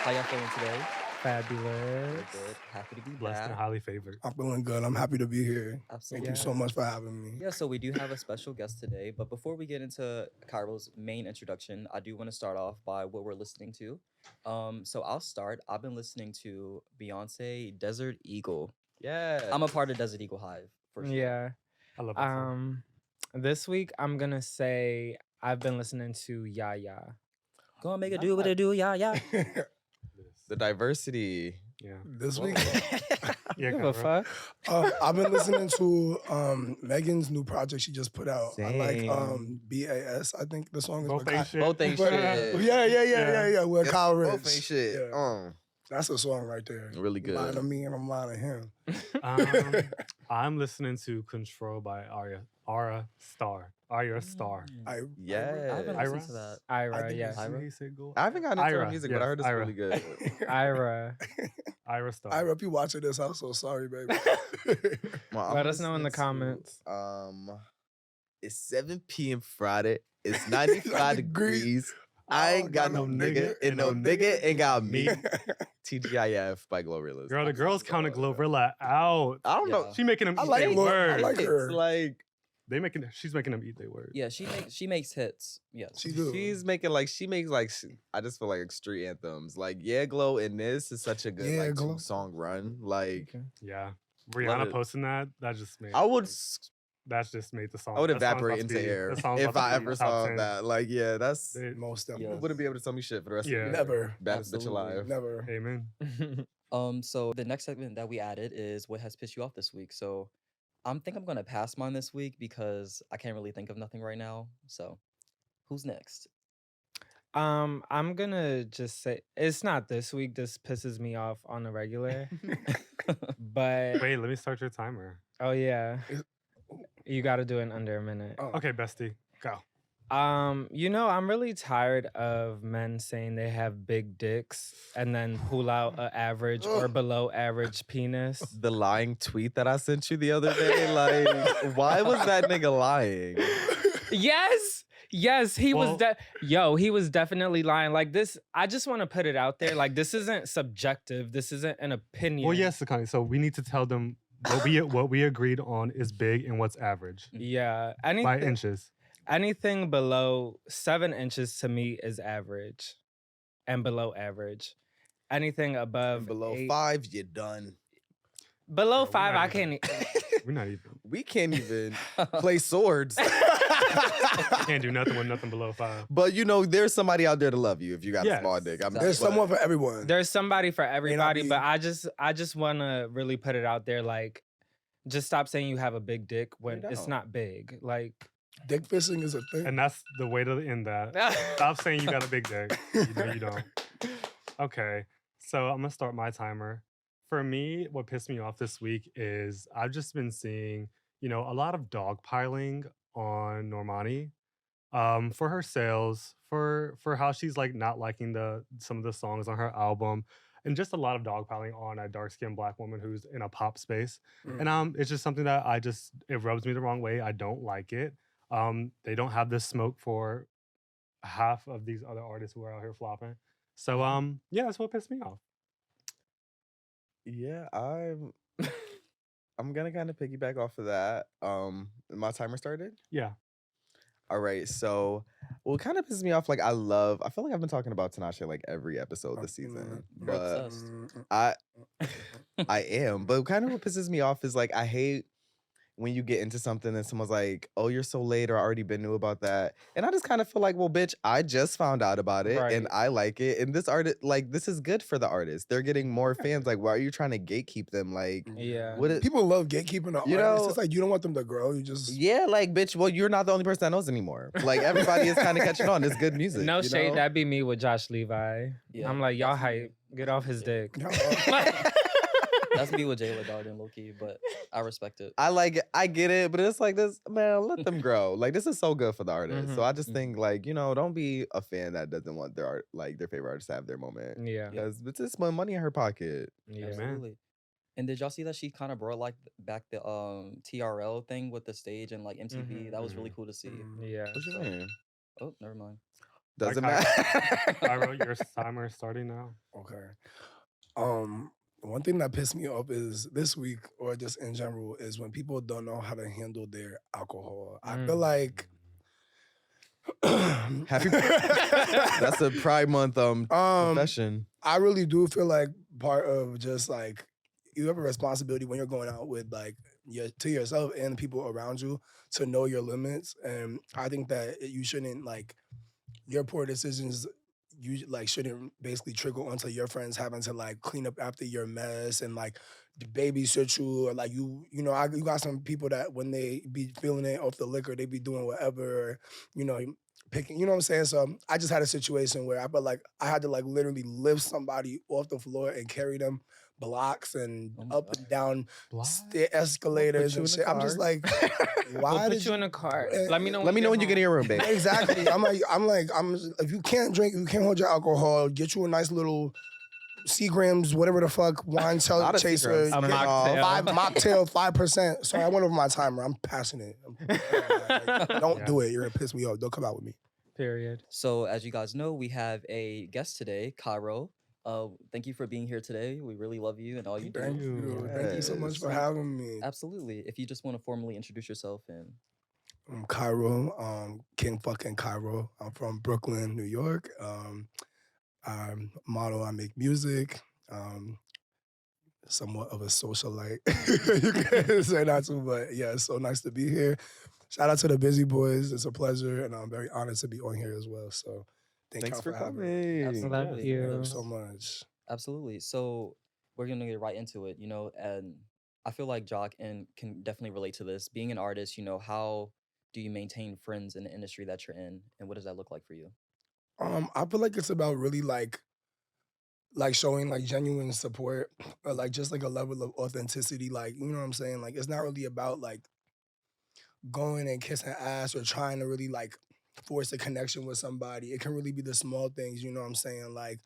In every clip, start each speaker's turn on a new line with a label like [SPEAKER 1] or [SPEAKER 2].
[SPEAKER 1] How y'all feeling today?
[SPEAKER 2] Fabulous.
[SPEAKER 1] Very good. Happy to be
[SPEAKER 3] Blessed and
[SPEAKER 1] back.
[SPEAKER 3] highly favored.
[SPEAKER 4] I'm feeling good. I'm happy to be here.
[SPEAKER 1] Absolutely.
[SPEAKER 4] Thank you so much for having me.
[SPEAKER 1] Yeah, so we do have a special guest today, but before we get into Cairo's main introduction, I do want to start off by what we're listening to. So I'll start. I've been listening to Beyonce Desert Eagle.
[SPEAKER 5] Yeah.
[SPEAKER 1] I'm a part of Desert Eagle Hive for sure.
[SPEAKER 2] Yeah.
[SPEAKER 3] I love that song.
[SPEAKER 2] This week I'm gonna say I've been listening to Yaya.
[SPEAKER 1] Go on, make it do what it do, yeah.
[SPEAKER 5] The diversity.
[SPEAKER 3] Yeah.
[SPEAKER 4] This week,
[SPEAKER 3] Yeah,
[SPEAKER 2] Give a
[SPEAKER 3] Cairo.
[SPEAKER 2] fuck.
[SPEAKER 4] I've been listening to Megan's new project she just put out. I like
[SPEAKER 5] Same.
[SPEAKER 4] BAS. I think the song is
[SPEAKER 3] Both
[SPEAKER 4] with
[SPEAKER 3] ain't shit.
[SPEAKER 5] Both ain't
[SPEAKER 4] But-
[SPEAKER 5] shit.
[SPEAKER 4] Yeah. With
[SPEAKER 5] Yes,
[SPEAKER 4] Kyle Rich.
[SPEAKER 5] Both ain't shit.
[SPEAKER 4] Yeah. That's a song right there.
[SPEAKER 5] Really good.
[SPEAKER 4] Line of me and I'm line of him.
[SPEAKER 3] I'm listening to Control by Arya Star.
[SPEAKER 4] I
[SPEAKER 5] Yeah.
[SPEAKER 1] I haven't
[SPEAKER 3] Ira?
[SPEAKER 1] listened to that.
[SPEAKER 4] I
[SPEAKER 2] Ira,
[SPEAKER 4] think
[SPEAKER 2] yeah.
[SPEAKER 4] it's-
[SPEAKER 1] Ira?
[SPEAKER 3] He said go.
[SPEAKER 5] I haven't gotten into her
[SPEAKER 3] Ira,
[SPEAKER 5] music,
[SPEAKER 3] yes,
[SPEAKER 5] but I heard it's
[SPEAKER 3] Ira.
[SPEAKER 5] really good.
[SPEAKER 2] Ira.
[SPEAKER 3] Ira Star.
[SPEAKER 4] I if you watching this, I'm so sorry, baby.
[SPEAKER 5] Well, I'm
[SPEAKER 2] Let us know in the
[SPEAKER 5] listening to,
[SPEAKER 2] comments.
[SPEAKER 5] It's 7 p.m. Friday. It's 95 degrees. I ain't got no nigga, and no nigga ain't got me. TGIF by Glorilla.
[SPEAKER 3] Girl, the girls counted Glorilla out.
[SPEAKER 5] I don't know.
[SPEAKER 1] Yeah.
[SPEAKER 3] She making them
[SPEAKER 4] I
[SPEAKER 3] eat
[SPEAKER 4] like
[SPEAKER 3] their
[SPEAKER 4] Glor- I
[SPEAKER 3] words.
[SPEAKER 4] like her.
[SPEAKER 5] It's like
[SPEAKER 3] She's making them eat their words.
[SPEAKER 1] Yeah, she makes hits. Yes.
[SPEAKER 4] She do.
[SPEAKER 5] she's making like I just feel like street anthems. Like Yeah Glow and this is such a good
[SPEAKER 4] Yeah,
[SPEAKER 5] like
[SPEAKER 4] Glow.
[SPEAKER 5] 2-song run. Like
[SPEAKER 2] Okay.
[SPEAKER 3] Yeah.
[SPEAKER 5] Love
[SPEAKER 3] Rihanna
[SPEAKER 5] it.
[SPEAKER 3] posting that just made
[SPEAKER 5] I would
[SPEAKER 3] that's just made the song.
[SPEAKER 5] I would
[SPEAKER 3] that song's about
[SPEAKER 5] evaporate
[SPEAKER 3] to
[SPEAKER 5] into
[SPEAKER 3] be-
[SPEAKER 5] air
[SPEAKER 3] that song's
[SPEAKER 5] if
[SPEAKER 3] about to
[SPEAKER 5] I
[SPEAKER 3] be
[SPEAKER 5] ever
[SPEAKER 3] top
[SPEAKER 5] saw
[SPEAKER 3] 10.
[SPEAKER 5] that. Like yeah, that's
[SPEAKER 3] They-
[SPEAKER 4] Most
[SPEAKER 1] Yeah.
[SPEAKER 4] definitely.
[SPEAKER 5] wouldn't be able to tell me shit for the rest
[SPEAKER 3] Yeah.
[SPEAKER 5] of the
[SPEAKER 4] Never.
[SPEAKER 5] baddest bitch
[SPEAKER 1] Absolutely.
[SPEAKER 5] alive.
[SPEAKER 4] Never.
[SPEAKER 3] Amen.
[SPEAKER 1] So the next segment that we added is what has pissed you off this week. So I'm gonna pass mine this week because I can't really think of nothing right now. So who's next?
[SPEAKER 2] I'm gonna just say it's not this week. This pisses me off on the regular. But
[SPEAKER 3] Wait, let me start your timer.
[SPEAKER 2] oh yeah.
[SPEAKER 4] Is-
[SPEAKER 2] You gotta do it in under a minute.
[SPEAKER 4] Oh.
[SPEAKER 3] Okay, bestie, go.
[SPEAKER 2] I'm really tired of men saying they have big dicks and then pull out a average or below average penis.
[SPEAKER 5] The lying tweet that I sent you the other day, like, why was that nigga lying?
[SPEAKER 2] Yes, he
[SPEAKER 3] Well-
[SPEAKER 2] he was definitely lying. Like this, I just want to put it out there. Like this isn't subjective. This isn't an opinion.
[SPEAKER 3] Well, yes, Sakani. So we need to tell them what we agreed on is big and what's average
[SPEAKER 2] Yeah.
[SPEAKER 3] by inches.
[SPEAKER 2] Anything below 7 inches to me is average, and below average. Anything above
[SPEAKER 5] And below
[SPEAKER 2] 8
[SPEAKER 5] 5, you're done.
[SPEAKER 2] below
[SPEAKER 3] Bro, we're
[SPEAKER 2] 5,
[SPEAKER 3] not
[SPEAKER 2] I
[SPEAKER 3] even-
[SPEAKER 2] can't.
[SPEAKER 3] We're not even.
[SPEAKER 5] We can't even play swords.
[SPEAKER 3] Can't do nothing with nothing below 5.
[SPEAKER 5] But you know, there's somebody out there to love you if you got a
[SPEAKER 3] Yes.
[SPEAKER 5] small dick.
[SPEAKER 4] There's someone for everyone.
[SPEAKER 2] There's somebody for everybody,
[SPEAKER 4] be-
[SPEAKER 2] but I just want to really put it out there. Like, just stop saying you have a big dick when
[SPEAKER 5] You
[SPEAKER 2] it's
[SPEAKER 5] don't.
[SPEAKER 2] not big. Like,
[SPEAKER 4] Dick fisting is a thing.
[SPEAKER 3] And that's the way to end that. Stop saying you got a big dick. You don't. Okay, so I'm gonna start my timer. For me, what pissed me off this week is I've just been seeing, a lot of dogpiling on Normani, for her sales, for how she's like not liking some of the songs on her album, and just a lot of dogpiling on a dark skinned Black woman who's in a pop space. And it's just something that it rubs me the wrong way. I don't like it. They don't have this smoke for half of these other artists who are out here flopping. So yeah, that's what pissed me off.
[SPEAKER 5] Yeah, I'm gonna kind of piggyback off of that. My timer started.
[SPEAKER 3] Yeah.
[SPEAKER 5] All right, so what kind of pisses me off, like I feel like I've been talking about Tinashe like every episode this season,
[SPEAKER 1] You're
[SPEAKER 5] but
[SPEAKER 1] obsessed.
[SPEAKER 5] I am. But kind of what pisses me off is like I hate when you get into something and someone's like, "Oh, you're so late," or "I already been knew about that," and I just kind of feel like, "Well, bitch, I just found out about it and
[SPEAKER 2] Right.
[SPEAKER 5] I like it, and this artist, like, this is good for the artist. They're getting more fans. Like, why are you trying to gatekeep them? Like,
[SPEAKER 2] yeah.
[SPEAKER 5] what?
[SPEAKER 4] People love gatekeeping the
[SPEAKER 5] You
[SPEAKER 4] artists.
[SPEAKER 5] know-
[SPEAKER 4] It's like you don't want them to grow. You just
[SPEAKER 5] Yeah, like, bitch. Well, you're not the only person that knows anymore. Like, everybody is kind of catching on. It's good music.
[SPEAKER 2] No
[SPEAKER 5] you
[SPEAKER 2] shade.
[SPEAKER 5] know?
[SPEAKER 2] That'd be me with Josh Levi.
[SPEAKER 1] Yeah,
[SPEAKER 2] I'm like, y'all
[SPEAKER 1] that's me.
[SPEAKER 2] hype. Get off his
[SPEAKER 1] Yeah.
[SPEAKER 2] dick.
[SPEAKER 1] That's me with Jayla Darden, low key, but I respect it.
[SPEAKER 5] I like it. I get it, but it's like this, man. Let them grow. Like, this is so good for the artist. So I just
[SPEAKER 1] Mhm.
[SPEAKER 5] think, like, don't be a fan that doesn't want their art, like their favorite artist to have their moment.
[SPEAKER 2] Yeah.
[SPEAKER 5] Because it's just money in her pocket.
[SPEAKER 2] Yeah.
[SPEAKER 3] man.
[SPEAKER 1] Absolutely. And did y'all see that she kind of brought like back the TRL thing with the stage and like MTV? That was really cool to see.
[SPEAKER 2] Yeah.
[SPEAKER 5] What you mean?
[SPEAKER 1] Oh, never mind.
[SPEAKER 5] Doesn't
[SPEAKER 3] Cairo,
[SPEAKER 5] matter.
[SPEAKER 3] Cairo, your timer is starting now.
[SPEAKER 4] Okay. One thing that pissed me off is this week, or just in general, is when people don't know how to handle their alcohol. I feel like
[SPEAKER 5] Happy. That's a Pride Month profession.
[SPEAKER 4] I really do feel like part of just like you have a responsibility when you're going out with like to yourself and people around you to know your limits. And I think that you shouldn't like your poor decisions. You like shouldn't basically trickle onto your friends having to like clean up after your mess and like babysit you or like you know you got some people that when they be feeling it off the liquor they be doing whatever you know picking you know what I'm saying. So I just had a situation where I felt like I had to like literally lift somebody off the floor and carry them blocks and up and down escalators and shit. I'm just like, why
[SPEAKER 2] We'll
[SPEAKER 4] did
[SPEAKER 2] put you in a cart.
[SPEAKER 4] Eh,
[SPEAKER 2] Let me know.
[SPEAKER 5] Let me know when you get in your room, babe.
[SPEAKER 4] Exactly. I'm if you can't drink, you can't hold your alcohol, get you a nice little Seagrams, whatever the fuck, wine
[SPEAKER 5] Not a
[SPEAKER 4] chaser.
[SPEAKER 5] Seagrams.
[SPEAKER 2] A
[SPEAKER 5] Get
[SPEAKER 2] mocktail.
[SPEAKER 5] off.
[SPEAKER 4] Mocktail, 5%. Sorry, I went over my timer. I'm passing it. Don't
[SPEAKER 3] Yeah.
[SPEAKER 4] do it. You're gonna piss me off. Don't come out with me.
[SPEAKER 2] Period.
[SPEAKER 1] So, as you guys know, we have a guest today, Cairo. Thank you for being here today. We really love you and all you
[SPEAKER 4] Thank
[SPEAKER 1] do.
[SPEAKER 4] you. Thank you so much
[SPEAKER 5] Yes.
[SPEAKER 4] for having me.
[SPEAKER 1] Absolutely. If you just want to formally introduce yourself and
[SPEAKER 4] I'm Cairo, King fucking Cairo. I'm from Brooklyn, New York. I'm a model. I make music. Somewhat of a socialite. You can say that too, but yeah, it's so nice to be here. Shout out to the Busy Boys. It's a pleasure, and I'm very honored to be on here as well. So thanks
[SPEAKER 5] Thanks
[SPEAKER 4] y'all
[SPEAKER 5] for
[SPEAKER 4] having me.
[SPEAKER 5] coming.
[SPEAKER 1] Absolutely.
[SPEAKER 2] Love
[SPEAKER 4] Thank
[SPEAKER 2] you.
[SPEAKER 4] you so much.
[SPEAKER 1] absolutely. So, we're going to get right into it, and I feel like Jock and can definitely relate to this. Being an artist, how do you maintain friends in the industry that you're in, and what does that look like for you?
[SPEAKER 4] I feel like it's about really like showing like genuine support or like just like a level of authenticity. Like, you know what I'm saying? Like it's not really about like going and kissing ass or trying to really like force a connection with somebody. It can really be the small things, you know what I'm saying? Like,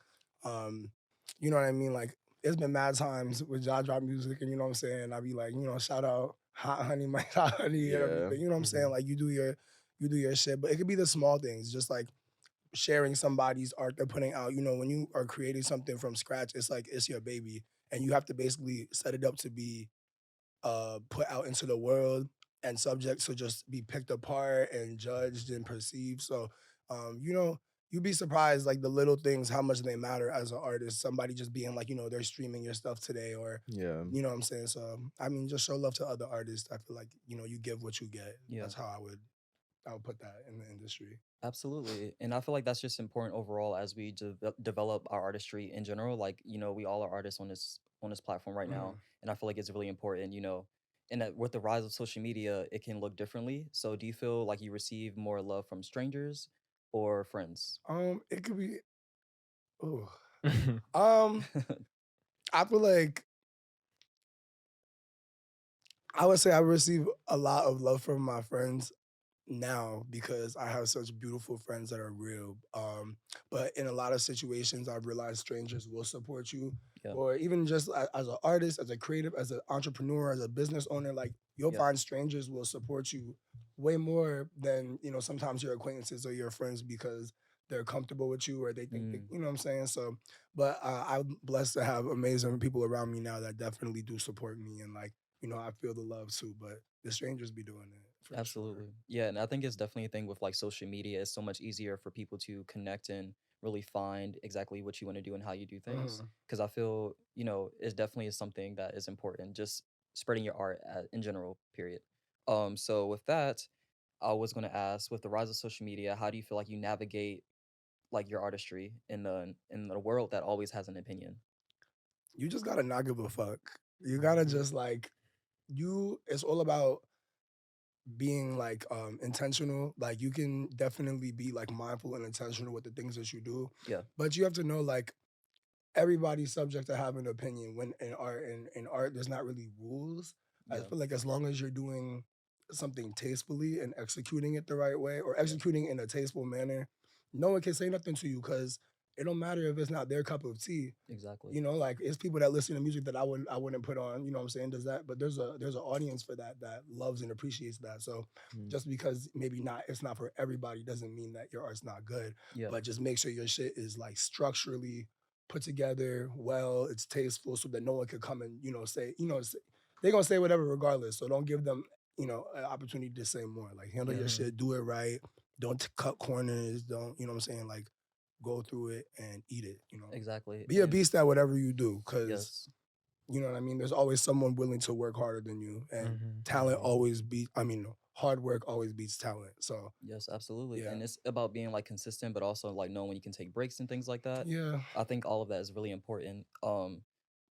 [SPEAKER 4] um, you know what I mean? Like, it's been mad times with Jaw Drop music, and you know what I'm saying? I'd be like, shout out Hot Honey, my Hot Honey, and
[SPEAKER 5] Yeah.
[SPEAKER 4] everything. You know what I'm saying? Like, you do your shit, but it could be the small things, just like sharing somebody's art they're putting out. You know, when you are creating something from scratch, it's like it's your baby, and you have to basically set it up to be put out into the world and subject to just be picked apart and judged and perceived. So, you'd be surprised like the little things, how much they matter as an artist. Somebody just being like, they're streaming your stuff today, or
[SPEAKER 5] Yeah.
[SPEAKER 4] you know what I'm saying. So, I mean, just show love to other artists. I feel like you give what you get.
[SPEAKER 1] Yeah.
[SPEAKER 4] That's how I would put that in the industry.
[SPEAKER 1] Absolutely. And I feel like that's just important overall as we develop our artistry in general. Like, we all are artists on this platform right now. And I feel like it's really important, and that with the rise of social media, it can look differently. So do you feel like you receive more love from strangers or friends?
[SPEAKER 4] It could be. Oh, I feel like I would say I receive a lot of love from my friends now because I have such beautiful friends that are real. But in a lot of situations, I've realized strangers will support you,
[SPEAKER 1] Yeah.
[SPEAKER 4] or even just as an artist, as a creative, as an entrepreneur, as a business owner. Like you'll
[SPEAKER 1] Yeah.
[SPEAKER 4] find strangers will support you way more than sometimes your acquaintances or your friends because they're comfortable with you or they think you know what I'm saying. So, but I'm blessed to have amazing people around me now that definitely do support me and like I feel the love too. But the strangers be doing it. For sure.
[SPEAKER 1] Absolutely. Yeah, and I think it's definitely a thing with like social media. It's so much easier for people to connect and really find exactly what you want to do and how you do things. Because I feel, it definitely is something that is important, just spreading your art in general, period. So with that, I was going to ask, with the rise of social media, how do you feel like you navigate like your artistry in the world that always has an opinion?
[SPEAKER 4] You just gotta not give a fuck. You gotta just like it's all about being like intentional. Like you can definitely be like mindful and intentional with the things that you do.
[SPEAKER 1] Yeah.
[SPEAKER 4] But you have to know like everybody's subject to have an opinion when in art there's not really rules. I
[SPEAKER 1] Yeah.
[SPEAKER 4] feel like as long as you're doing something tastefully and executing it the right way or executing in a tasteful manner, no one can say nothing to you because it don't matter if it's not their cup of tea.
[SPEAKER 1] Exactly.
[SPEAKER 4] You know, like it's people that listen to music that I wouldn't put on. You know what I'm saying? Does that? But there's an audience for that loves and appreciates that. So
[SPEAKER 5] Mm.
[SPEAKER 4] just because maybe not it's not for everybody doesn't mean that your art's not good.
[SPEAKER 1] Yeah.
[SPEAKER 4] But just make sure your shit is like structurally put together well. It's tasteful so that no one could come and say they're gonna say whatever regardless. So don't give them an opportunity to say more. Like handle your shit, do it right. Don't cut corners. Don't what I'm saying? Like go through it and eat it.
[SPEAKER 1] Exactly.
[SPEAKER 4] Be a
[SPEAKER 1] And
[SPEAKER 4] beast at whatever you do, because
[SPEAKER 1] yes.
[SPEAKER 4] you know what I mean. There's always someone willing to work harder than you, and talent always beat. I mean, hard work always beats talent. So
[SPEAKER 1] Yes, absolutely.
[SPEAKER 4] Yeah.
[SPEAKER 1] And it's about being like consistent, but also like knowing when you can take breaks and things like that.
[SPEAKER 4] yeah,
[SPEAKER 1] I think all of that is really important.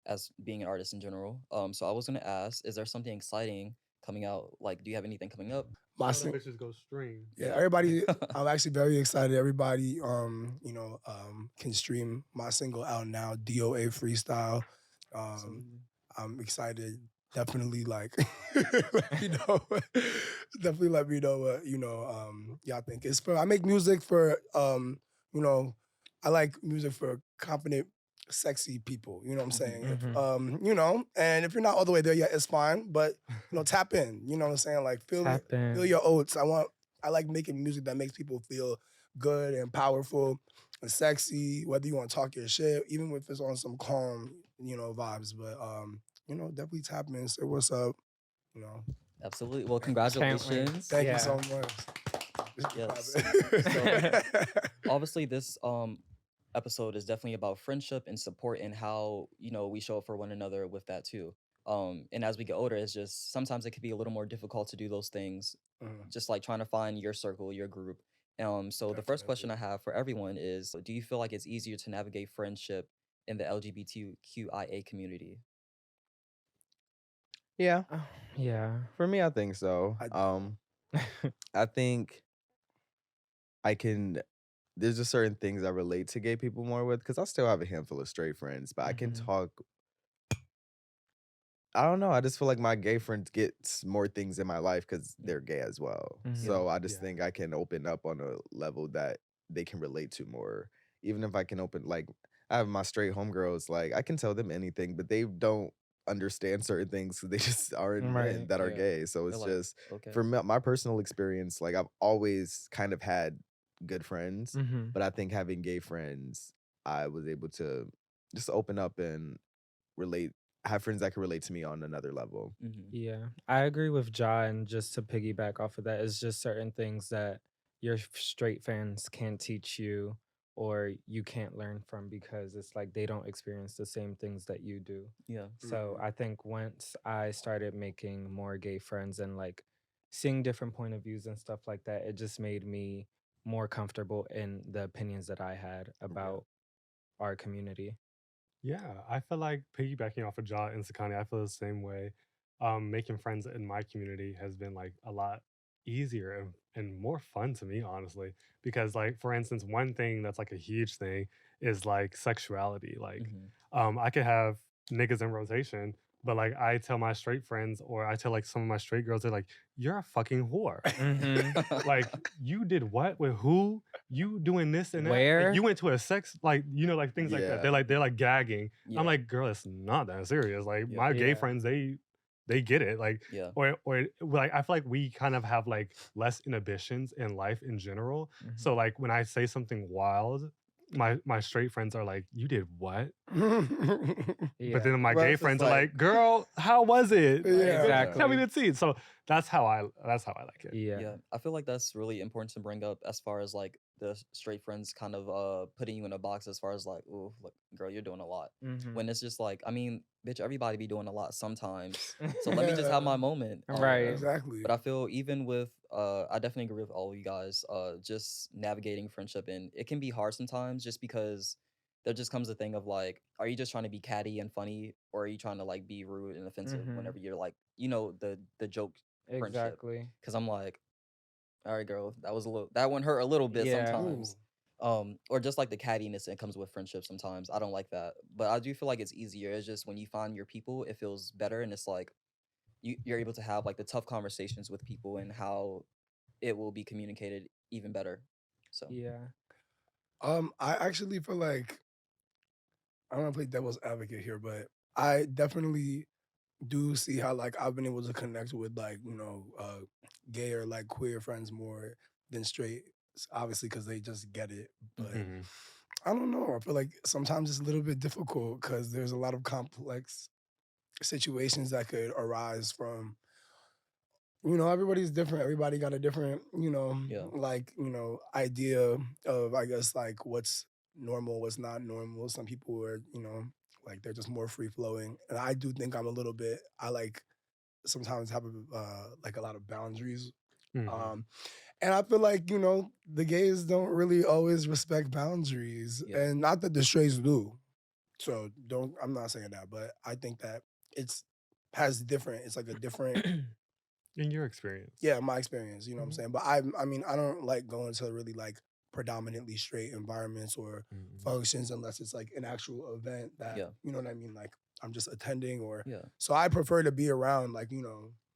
[SPEAKER 1] As being an artist in general. So I was gonna ask, is there something exciting coming out? Like, do you have anything coming up?
[SPEAKER 4] my
[SPEAKER 3] All
[SPEAKER 4] sing-
[SPEAKER 3] the bitches go stream.
[SPEAKER 4] yeah. Everybody, I'm actually very excited. Everybody, can stream my single out now. DOA freestyle. I'm excited. Definitely let me know. Definitely let me know what y'all think. It's for I make music for I like music for confident, sexy people. You know what I'm saying? And if you're not all the way there yet, it's fine. But tap in. You know what I'm saying? Like feel your oats. I like making music that makes people feel good and powerful and sexy. Whether you want to talk your shit, even if it's on some calm vibes. But definitely tap in, say what's up,
[SPEAKER 1] Absolutely. Well,
[SPEAKER 2] Can't wait.
[SPEAKER 1] congratulations.
[SPEAKER 4] Thank
[SPEAKER 2] Yeah.
[SPEAKER 4] you so much.
[SPEAKER 1] Yes. Obviously, this episode is definitely about friendship and support and how we show up for one another with that too. And as we get older, it's just sometimes it can be a little more difficult to do those things. Just like trying to find your circle, your group. So the first question I have for everyone is: do you feel like it's easier to navigate friendship in the LGBTQIA community?
[SPEAKER 5] Yeah,
[SPEAKER 2] Yeah.
[SPEAKER 5] for me, I think so. I think I can. There's just certain things I relate to gay people more with because I still have a handful of straight friends, but I can talk. I don't know. I just feel like my gay friends get more things in my life because they're gay as well. So I just think I can open up on a level that they can relate to more. Even if I can I have my straight homegirls, like I can tell them anything, but they don't understand certain things. So they just aren't men that are
[SPEAKER 1] Yeah.
[SPEAKER 5] gay. So it's
[SPEAKER 1] They're like,
[SPEAKER 5] just
[SPEAKER 1] okay.
[SPEAKER 5] for my personal experience, like I've always kind of had good friends, but I think having gay friends, I was able to just open up and relate, have friends that can relate to me on another level.
[SPEAKER 2] Yeah, I agree with Ja, and just to piggyback off of that, it's just certain things that your straight fans can't teach you or you can't learn from because it's like they don't experience the same things that you do.
[SPEAKER 1] Yeah.
[SPEAKER 2] So I think once I started making more gay friends and like seeing different point of views and stuff like that, it just made me more comfortable in the opinions that I had about our community.
[SPEAKER 3] Yeah, I feel like piggybacking off of Ja and Sakani, I feel the same way. Making friends in my community has been like a lot easier and more fun to me, honestly. Because like for instance, one thing that's like a huge thing is like sexuality. Like I could have niggas in rotation, but like I tell my straight friends or I tell like some of my straight girls, they're like, you're a fucking whore. Like you did what with who? You doing this and that?
[SPEAKER 2] Where?
[SPEAKER 3] Like, you went to a sex like like things like that. They're like gagging.
[SPEAKER 1] Yeah.
[SPEAKER 3] I'm like, girl, it's not that serious. Like
[SPEAKER 1] Yeah.
[SPEAKER 3] my gay
[SPEAKER 2] Yeah.
[SPEAKER 3] friends, they get it. Like
[SPEAKER 1] Yeah.
[SPEAKER 3] or like I feel like we kind of have like less inhibitions in life in general. So like when I say something wild, my straight friends are like, you did what? But then my
[SPEAKER 5] Well,
[SPEAKER 3] gay
[SPEAKER 5] it's just
[SPEAKER 3] friends are
[SPEAKER 5] like-
[SPEAKER 3] like, girl, how was it? Like,
[SPEAKER 4] Yeah.
[SPEAKER 2] Exactly.
[SPEAKER 3] tell me the tea. So that's how I like it.
[SPEAKER 2] Yeah.
[SPEAKER 1] Yeah, I feel like that's really important to bring up as far as like the straight friends kind of putting you in a box as far as like, oh, look, girl, you're doing a lot. When it's just like, I mean, bitch, everybody be doing a lot sometimes. So let me just have my moment.
[SPEAKER 2] Right.
[SPEAKER 4] Exactly.
[SPEAKER 1] But I feel even with I definitely agree with all of you guys. Just navigating friendship, and it can be hard sometimes just because there just comes a thing of like, are you just trying to be catty and funny, or are you trying to like be rude and offensive whenever you're like, the joke friendship?
[SPEAKER 2] Exactly.
[SPEAKER 1] Because I'm like, all right, girl, that one hurt a little bit
[SPEAKER 2] Yeah.
[SPEAKER 1] sometimes. Or just like the cattiness that comes with friendship sometimes. I don't like that. But I do feel like it's easier. It's just when you find your people, it feels better, and it's like you're able to have like the tough conversations with people and how it will be communicated even better. So
[SPEAKER 2] Yeah.
[SPEAKER 4] I actually feel like I don't want to play devil's advocate here, but I definitely do see how like I've been able to connect with like gay or like queer friends more than straight, obviously because they just get it. But
[SPEAKER 1] Mhm.
[SPEAKER 3] Mhm.
[SPEAKER 4] I don't know. I feel like sometimes it's a little bit difficult because there's a lot of complex situations that could arise from everybody's different. Everybody got a different,
[SPEAKER 1] Yeah.
[SPEAKER 4] idea of, I guess, like what's normal, what's not normal. Some people are, like they're just more free flowing. And I do think I like sometimes have like a lot of boundaries.
[SPEAKER 3] Mhm.
[SPEAKER 4] Um, and I feel like, the gays don't really always respect boundaries.
[SPEAKER 1] Yeah.
[SPEAKER 4] And not that the straights do. So I'm not saying that, but I think that it's it's like a different
[SPEAKER 3] In your experience.
[SPEAKER 4] yeah, my experience, you know what I'm
[SPEAKER 3] Mhm.
[SPEAKER 4] saying? But I mean, I don't like going to really like predominantly straight environments or
[SPEAKER 3] Mhm.
[SPEAKER 4] functions unless it's like an actual event that,
[SPEAKER 1] Yeah.
[SPEAKER 4] you know what I mean? Like I'm just attending or
[SPEAKER 1] Yeah.
[SPEAKER 4] so I prefer to be around like,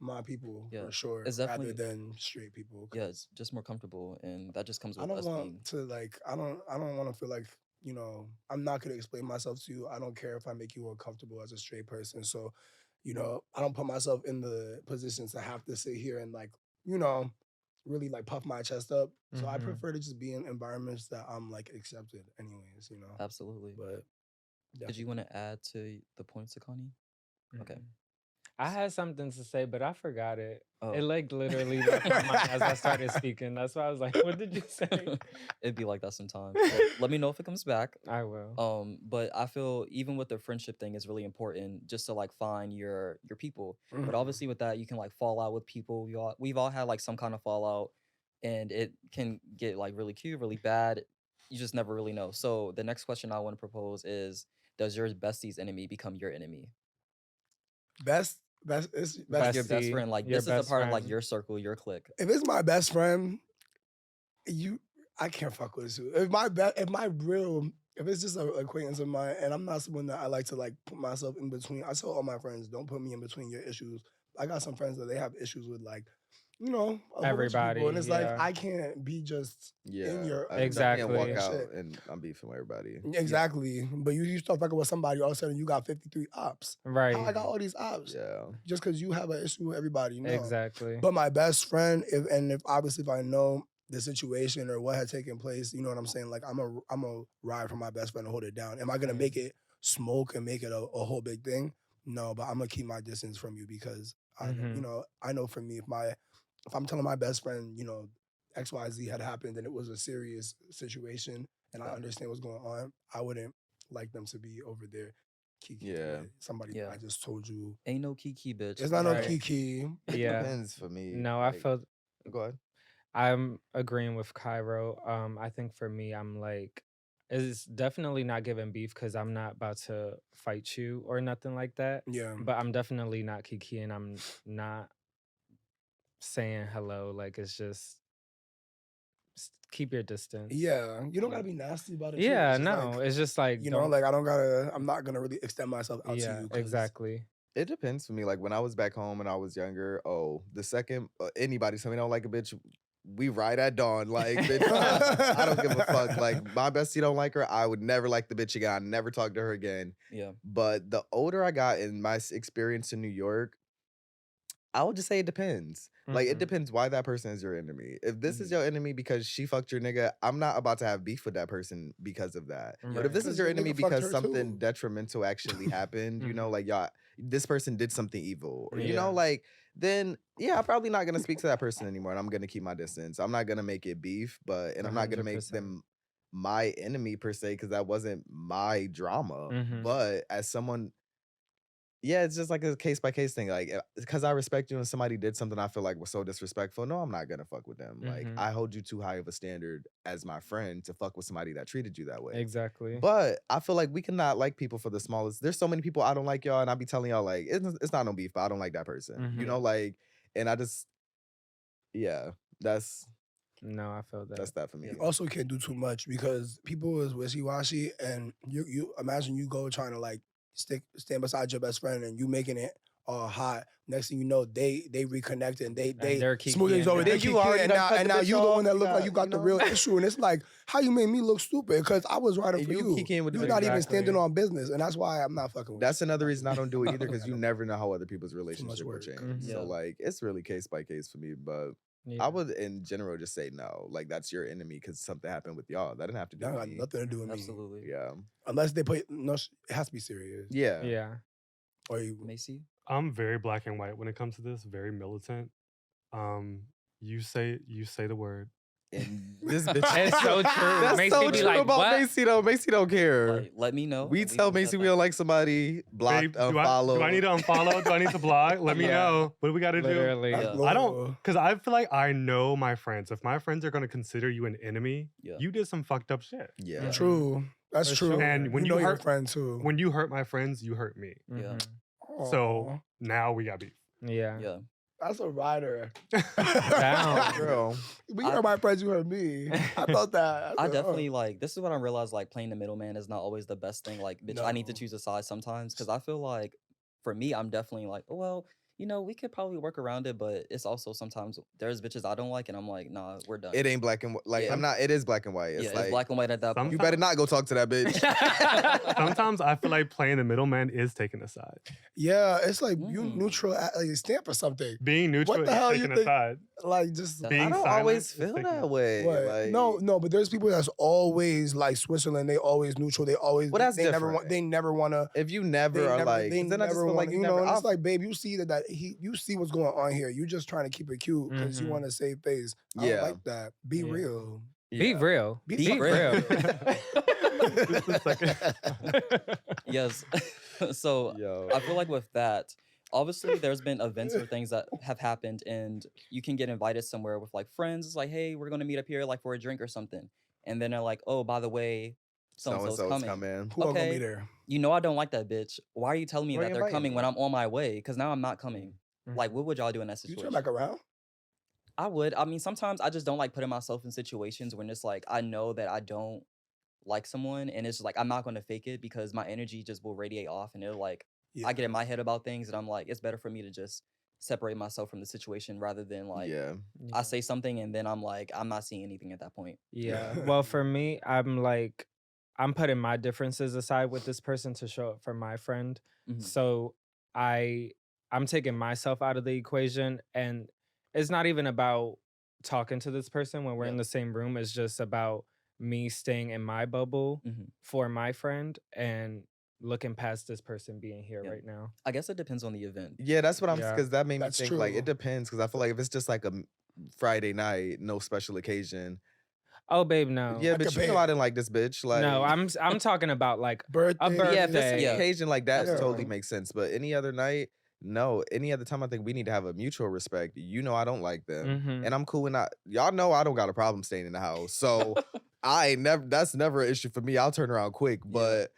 [SPEAKER 4] my people
[SPEAKER 1] Yeah.
[SPEAKER 4] for sure,
[SPEAKER 1] It's
[SPEAKER 4] rather
[SPEAKER 1] definitely
[SPEAKER 4] than straight people.
[SPEAKER 1] yeah, it's just more comfortable, and that just comes
[SPEAKER 4] I
[SPEAKER 1] with
[SPEAKER 4] don't
[SPEAKER 1] us
[SPEAKER 4] want
[SPEAKER 1] being
[SPEAKER 4] to like I don't want to feel like I'm not gonna explain myself to you. I don't care if I make you uncomfortable as a straight person. So, I don't put myself in the positions to have to sit here and like you know really like puff my chest up. So I
[SPEAKER 2] Mhm.
[SPEAKER 4] prefer to just be in environments that I'm like accepted, anyways.
[SPEAKER 1] absolutely.
[SPEAKER 4] But
[SPEAKER 1] Did you
[SPEAKER 4] definitely.
[SPEAKER 1] want to add to the points, Akani? Okay.
[SPEAKER 2] Mhm. I had something to say, but I forgot it. It
[SPEAKER 1] Oh.
[SPEAKER 2] like literally left my mind as I started speaking. That's why I was like, "What did you say?"
[SPEAKER 1] It'd be like that sometimes. Well, let me know if it comes back.
[SPEAKER 2] I will.
[SPEAKER 1] But I feel even with the friendship thing is really important just to like find your people. But
[SPEAKER 4] Mhm.
[SPEAKER 1] obviously with that you can like fall out with people. We've all had like some kind of fallout, and it can get like really cute, really bad. You just never really know. So the next question I want to propose is, does your bestie's enemy become your enemy?
[SPEAKER 4] Best.
[SPEAKER 1] Like your best
[SPEAKER 2] Bestie,
[SPEAKER 1] friend, like
[SPEAKER 2] your
[SPEAKER 1] this is a
[SPEAKER 2] best
[SPEAKER 1] part of like
[SPEAKER 2] friend.
[SPEAKER 1] your circle, your clique.
[SPEAKER 4] If it's my best friend, you I can't fuck with this. If it's just an acquaintance of mine and I'm not someone that I like to like put myself in between. I tell all my friends, don't put me in between your issues. I got some friends that they have issues with like, a whole bunch of people. And
[SPEAKER 2] Everybody,
[SPEAKER 4] it's like
[SPEAKER 2] yeah.
[SPEAKER 4] I can't be just in
[SPEAKER 5] Yeah,
[SPEAKER 4] your
[SPEAKER 5] I
[SPEAKER 4] in
[SPEAKER 5] can't walk
[SPEAKER 2] Exactly.
[SPEAKER 4] your
[SPEAKER 5] out
[SPEAKER 4] shit.
[SPEAKER 5] and I'm beefing with everybody.
[SPEAKER 4] Exactly. But you start fucking with somebody, all of a sudden you got 53 ops. How I
[SPEAKER 2] Right.
[SPEAKER 4] got all these ops?
[SPEAKER 5] Yeah.
[SPEAKER 4] Just because you have an issue with everybody, no.
[SPEAKER 2] Exactly.
[SPEAKER 4] But my best friend, if obviously if I know the situation or what had taken place, you know what I'm saying? Like I'm a ride for my best friend to hold it down. Am I gonna make it smoke and make it a whole big thing? No, but I'm gonna keep my distance from you because
[SPEAKER 2] Mhm.
[SPEAKER 4] I know for me if I'm telling my best friend, XYZ had happened and it was a serious situation and I
[SPEAKER 1] Yeah.
[SPEAKER 4] understand what's going on, I wouldn't like them to be over there kiki
[SPEAKER 5] Yeah.
[SPEAKER 4] with somebody that
[SPEAKER 1] Yeah.
[SPEAKER 4] I just told you.
[SPEAKER 1] Ain't no kiki, bitch.
[SPEAKER 4] It's not no
[SPEAKER 2] Right.
[SPEAKER 4] kiki.
[SPEAKER 5] It
[SPEAKER 2] Yeah.
[SPEAKER 5] depends for me.
[SPEAKER 2] No, I
[SPEAKER 5] Like,
[SPEAKER 2] felt
[SPEAKER 5] go ahead.
[SPEAKER 2] I'm agreeing with Cairo. I think for me, I'm like, it's definitely not giving beef because I'm not about to fight you or nothing like that.
[SPEAKER 4] Yeah.
[SPEAKER 2] But I'm definitely not Kiki and I'm not saying hello. Like it's just keep your distance.
[SPEAKER 4] Yeah. You don't
[SPEAKER 2] Yeah.
[SPEAKER 4] gotta be nasty about it too.
[SPEAKER 2] Yeah,
[SPEAKER 4] It's just like,
[SPEAKER 2] no, it's just like don't.
[SPEAKER 4] like I'm not gonna really extend myself out to
[SPEAKER 2] Yeah,
[SPEAKER 4] you because
[SPEAKER 2] exactly.
[SPEAKER 5] It depends for me. Like when I was back home and I was younger, oh, the second anybody tell me I don't like a bitch, we ride at dawn. Like, bitch, I don't give a fuck. Like, my bestie don't like her. I would never like the bitch again. I'd never talk to her again.
[SPEAKER 1] Yeah.
[SPEAKER 5] But the older I got in my experience in New York, I would just say it depends. Like, it
[SPEAKER 2] Mhm.
[SPEAKER 5] depends why that person is your enemy. If this is
[SPEAKER 1] Mhm.
[SPEAKER 5] your enemy because she fucked your nigga, I'm not about to have beef with that person because of that. But if
[SPEAKER 2] Right.
[SPEAKER 5] this is
[SPEAKER 4] because
[SPEAKER 5] your
[SPEAKER 4] your
[SPEAKER 5] enemy
[SPEAKER 4] nigga fucked
[SPEAKER 5] because
[SPEAKER 4] her
[SPEAKER 5] something
[SPEAKER 4] too.
[SPEAKER 5] detrimental actually happened,
[SPEAKER 2] Mhm.
[SPEAKER 5] like y'all, this person did something evil, or
[SPEAKER 2] Yeah.
[SPEAKER 5] like, then yeah, I'm probably not gonna speak to that person anymore, and I'm gonna keep my distance. I'm not gonna make it beef, and I'm not gonna make
[SPEAKER 2] 100%.
[SPEAKER 5] them my enemy per se because that wasn't my drama.
[SPEAKER 2] Mhm.
[SPEAKER 5] But as someone, yeah, it's just like a case by case thing. Like, because I respect you and somebody did something I feel like was so disrespectful. No, I'm not gonna fuck with them. Like,
[SPEAKER 2] Mhm.
[SPEAKER 5] I hold you too high of a standard as my friend to fuck with somebody that treated you that way.
[SPEAKER 2] Exactly.
[SPEAKER 5] But I feel like we cannot like people for the smallest. There's so many people I don't like y'all, and I be telling y'all like it's not no beef, but I don't like that person.
[SPEAKER 2] Mhm.
[SPEAKER 5] Like, and I just yeah, that's
[SPEAKER 2] No, I feel
[SPEAKER 5] that's
[SPEAKER 2] that.
[SPEAKER 5] that for me.
[SPEAKER 1] Yeah.
[SPEAKER 4] You also can't do too much because people is wishy washy, and you imagine you go trying to like stand beside your best friend and you making it all hot. Next thing you know, they reconnect and they
[SPEAKER 2] they're
[SPEAKER 4] smooth things
[SPEAKER 2] kicking
[SPEAKER 4] over.
[SPEAKER 2] in.
[SPEAKER 4] They
[SPEAKER 5] And you
[SPEAKER 4] kick in,
[SPEAKER 5] already
[SPEAKER 4] and
[SPEAKER 5] done
[SPEAKER 4] now
[SPEAKER 5] cut the bitch
[SPEAKER 4] you the one
[SPEAKER 5] off,
[SPEAKER 4] that
[SPEAKER 5] you
[SPEAKER 4] look like
[SPEAKER 5] got-
[SPEAKER 4] you got
[SPEAKER 5] you
[SPEAKER 4] the
[SPEAKER 5] know?
[SPEAKER 4] real issue. And it's like, how you made me look stupid? Because I was riding
[SPEAKER 5] And
[SPEAKER 4] for
[SPEAKER 5] you
[SPEAKER 4] you.
[SPEAKER 5] kick in with the
[SPEAKER 4] You're
[SPEAKER 5] bitch.
[SPEAKER 4] not even
[SPEAKER 2] Exactly.
[SPEAKER 4] standing on business, and that's why I'm not fucking with
[SPEAKER 5] That's
[SPEAKER 4] you.
[SPEAKER 5] another reason I don't do it either,
[SPEAKER 4] Fucking
[SPEAKER 5] because you
[SPEAKER 4] with
[SPEAKER 5] never know how other people's
[SPEAKER 4] much
[SPEAKER 5] relationship will
[SPEAKER 4] work.
[SPEAKER 5] change.
[SPEAKER 2] Mhm.
[SPEAKER 1] Yeah.
[SPEAKER 5] So like, it's really case by case for me. But
[SPEAKER 2] Yeah.
[SPEAKER 5] I would, in general, just say no. Like, that's your enemy because something happened with y'all. That didn't have to do
[SPEAKER 4] That
[SPEAKER 5] with
[SPEAKER 4] got
[SPEAKER 5] me.
[SPEAKER 4] nothing to do with me.
[SPEAKER 1] Absolutely.
[SPEAKER 5] Yeah.
[SPEAKER 4] Unless they put no, it has to be serious.
[SPEAKER 5] Yeah.
[SPEAKER 2] Yeah.
[SPEAKER 4] Or you,
[SPEAKER 1] Macy?
[SPEAKER 3] I'm very black and white when it comes to this. Very militant. You say the word.
[SPEAKER 5] And this bitch.
[SPEAKER 2] It's so true.
[SPEAKER 5] That's
[SPEAKER 2] Macy
[SPEAKER 5] so
[SPEAKER 2] be
[SPEAKER 5] true
[SPEAKER 2] like,
[SPEAKER 5] about
[SPEAKER 2] "What?"
[SPEAKER 5] Macy though. Macy don't care.
[SPEAKER 1] Like, let me know.
[SPEAKER 5] We
[SPEAKER 1] and
[SPEAKER 5] tell
[SPEAKER 1] can set
[SPEAKER 5] Macy we
[SPEAKER 1] that.
[SPEAKER 5] don't like somebody, block,
[SPEAKER 3] Babe,
[SPEAKER 5] unfollow.
[SPEAKER 3] do I need to unfollow? Do I need to block? Let me
[SPEAKER 2] Yeah.
[SPEAKER 3] know. What do we got to do?
[SPEAKER 2] Literally.
[SPEAKER 1] Yeah.
[SPEAKER 3] I don't, because I feel like I know my friends. If my friends are going to consider you an enemy,
[SPEAKER 1] Yeah.
[SPEAKER 3] you did some fucked up shit.
[SPEAKER 5] Yeah.
[SPEAKER 4] True. That's
[SPEAKER 2] For
[SPEAKER 4] true.
[SPEAKER 2] sure.
[SPEAKER 3] And when
[SPEAKER 4] you know
[SPEAKER 3] you
[SPEAKER 4] your
[SPEAKER 3] hurt-
[SPEAKER 4] friend too.
[SPEAKER 3] When you hurt my friends, you hurt me.
[SPEAKER 1] Yeah.
[SPEAKER 2] Mhm.
[SPEAKER 3] So now we got beef.
[SPEAKER 2] Yeah.
[SPEAKER 1] Yeah.
[SPEAKER 4] That's a rider.
[SPEAKER 2] Down.
[SPEAKER 5] Girl.
[SPEAKER 4] We hurt my friends, you hurt me. I thought that.
[SPEAKER 1] I
[SPEAKER 4] said, oh.
[SPEAKER 1] definitely like this is what I realized, like playing the middleman is not always the best thing. Like, bitch, I need to
[SPEAKER 4] No.
[SPEAKER 1] choose a side sometimes because I feel like for me, I'm definitely like, oh, well, we could probably work around it, but it's also sometimes there's bitches I don't like, and I'm like, nah, we're done.
[SPEAKER 5] It ain't black and white. Like,
[SPEAKER 1] Yeah.
[SPEAKER 5] I'm not, it is black and white. It's
[SPEAKER 1] yeah,
[SPEAKER 5] like,
[SPEAKER 1] it's black and white at that
[SPEAKER 3] Some-
[SPEAKER 1] point.
[SPEAKER 5] you better not go talk to that bitch.
[SPEAKER 3] Sometimes I feel like playing the middleman is taking a side.
[SPEAKER 4] Yeah, it's like you
[SPEAKER 1] Mm.
[SPEAKER 4] neutral, like a stamp or something.
[SPEAKER 3] Being neutral
[SPEAKER 4] the
[SPEAKER 3] is
[SPEAKER 4] hell you
[SPEAKER 3] taking a
[SPEAKER 4] think-
[SPEAKER 3] side.
[SPEAKER 4] Like just
[SPEAKER 1] That's-
[SPEAKER 3] Being
[SPEAKER 5] I don't
[SPEAKER 3] silent
[SPEAKER 5] always
[SPEAKER 3] is
[SPEAKER 5] feel
[SPEAKER 3] taking
[SPEAKER 5] that
[SPEAKER 3] a-
[SPEAKER 5] way.
[SPEAKER 4] what?
[SPEAKER 5] Like,
[SPEAKER 4] No, but there's people that's always like Switzerland. They always neutral. They always.
[SPEAKER 5] Well, that's
[SPEAKER 4] they never want.
[SPEAKER 5] different.
[SPEAKER 4] They never want to.
[SPEAKER 5] if you never are like,
[SPEAKER 4] they
[SPEAKER 5] 'cause then I just
[SPEAKER 4] never
[SPEAKER 5] feel like
[SPEAKER 4] want.
[SPEAKER 5] you
[SPEAKER 4] You know,
[SPEAKER 5] never.
[SPEAKER 4] and it's
[SPEAKER 5] I'll-
[SPEAKER 4] like, babe, you see you see what's going on here. You just trying to keep it cute because you
[SPEAKER 2] Mhm.
[SPEAKER 4] want to save face. I
[SPEAKER 5] Yeah.
[SPEAKER 4] don't like that. Be
[SPEAKER 2] Yeah.
[SPEAKER 4] real.
[SPEAKER 2] Be
[SPEAKER 5] yeah.
[SPEAKER 2] real.
[SPEAKER 4] Be
[SPEAKER 2] Be
[SPEAKER 4] fucking
[SPEAKER 2] real.
[SPEAKER 3] Just a second.
[SPEAKER 1] Yes. So
[SPEAKER 5] Yo.
[SPEAKER 1] I feel like with that, obviously there's been events or things that have happened, and you can get invited somewhere with like friends. It's like, hey, we're gonna meet up here like for a drink or something, and then they're like, oh, by the way, so and so's
[SPEAKER 5] So-and-so's
[SPEAKER 1] coming.
[SPEAKER 4] Who all gonna
[SPEAKER 1] Okay.
[SPEAKER 4] be there?
[SPEAKER 1] I don't like that bitch. Why are you telling me
[SPEAKER 5] Why
[SPEAKER 1] that
[SPEAKER 5] you
[SPEAKER 1] they're
[SPEAKER 5] inviting
[SPEAKER 1] coming
[SPEAKER 5] me?
[SPEAKER 1] when I'm on my way? Because now I'm not coming.
[SPEAKER 2] Mhm.
[SPEAKER 1] Like, what would y'all do in that
[SPEAKER 4] You
[SPEAKER 1] situation?
[SPEAKER 4] turn back around.
[SPEAKER 1] I would. I mean, sometimes I just don't like putting myself in situations when it's like I know that I don't like someone, and it's just like I'm not going to fake it because my energy just will radiate off, and it'll like
[SPEAKER 4] Yeah.
[SPEAKER 1] I get in my head about things, and I'm like, it's better for me to just separate myself from the situation rather than like
[SPEAKER 5] Yeah.
[SPEAKER 1] I say something and then I'm like I'm not seeing anything at that point.
[SPEAKER 2] Yeah. Well, for me, I'm putting my differences aside with this person to show up for my friend.
[SPEAKER 1] Mhm.
[SPEAKER 2] So I'm taking myself out of the equation, and it's not even about talking to this person when we're in
[SPEAKER 1] Yeah.
[SPEAKER 2] the same room. It's just about me staying in my bubble
[SPEAKER 1] Mhm.
[SPEAKER 2] for my friend and looking past this person being here
[SPEAKER 1] Yeah.
[SPEAKER 2] right now.
[SPEAKER 1] I guess it depends on the event.
[SPEAKER 5] Yeah, that's what I'm,
[SPEAKER 2] Yeah.
[SPEAKER 5] because that made me
[SPEAKER 4] That's
[SPEAKER 5] think, like,
[SPEAKER 4] true.
[SPEAKER 5] it depends, because I feel like if it's just like a Friday night, no special occasion.
[SPEAKER 2] Oh, babe, no.
[SPEAKER 5] Yeah,
[SPEAKER 4] I
[SPEAKER 5] but
[SPEAKER 4] could
[SPEAKER 5] you
[SPEAKER 4] pay
[SPEAKER 5] know
[SPEAKER 4] it.
[SPEAKER 5] I didn't like this bitch. Like,
[SPEAKER 2] No, I'm talking about like
[SPEAKER 4] Birthday.
[SPEAKER 5] yeah, if it's an
[SPEAKER 2] birthday.
[SPEAKER 1] Yeah.
[SPEAKER 5] occasion like that,
[SPEAKER 4] Yeah.
[SPEAKER 5] totally makes sense. But any other night, no. Any other time, I think we need to have a mutual respect. You know, I don't like them,
[SPEAKER 2] Mhm.
[SPEAKER 5] and I'm cool with not. Y'all know I don't got a problem staying in the house, so I ain't never. That's never an issue for me. I'll turn around quick, but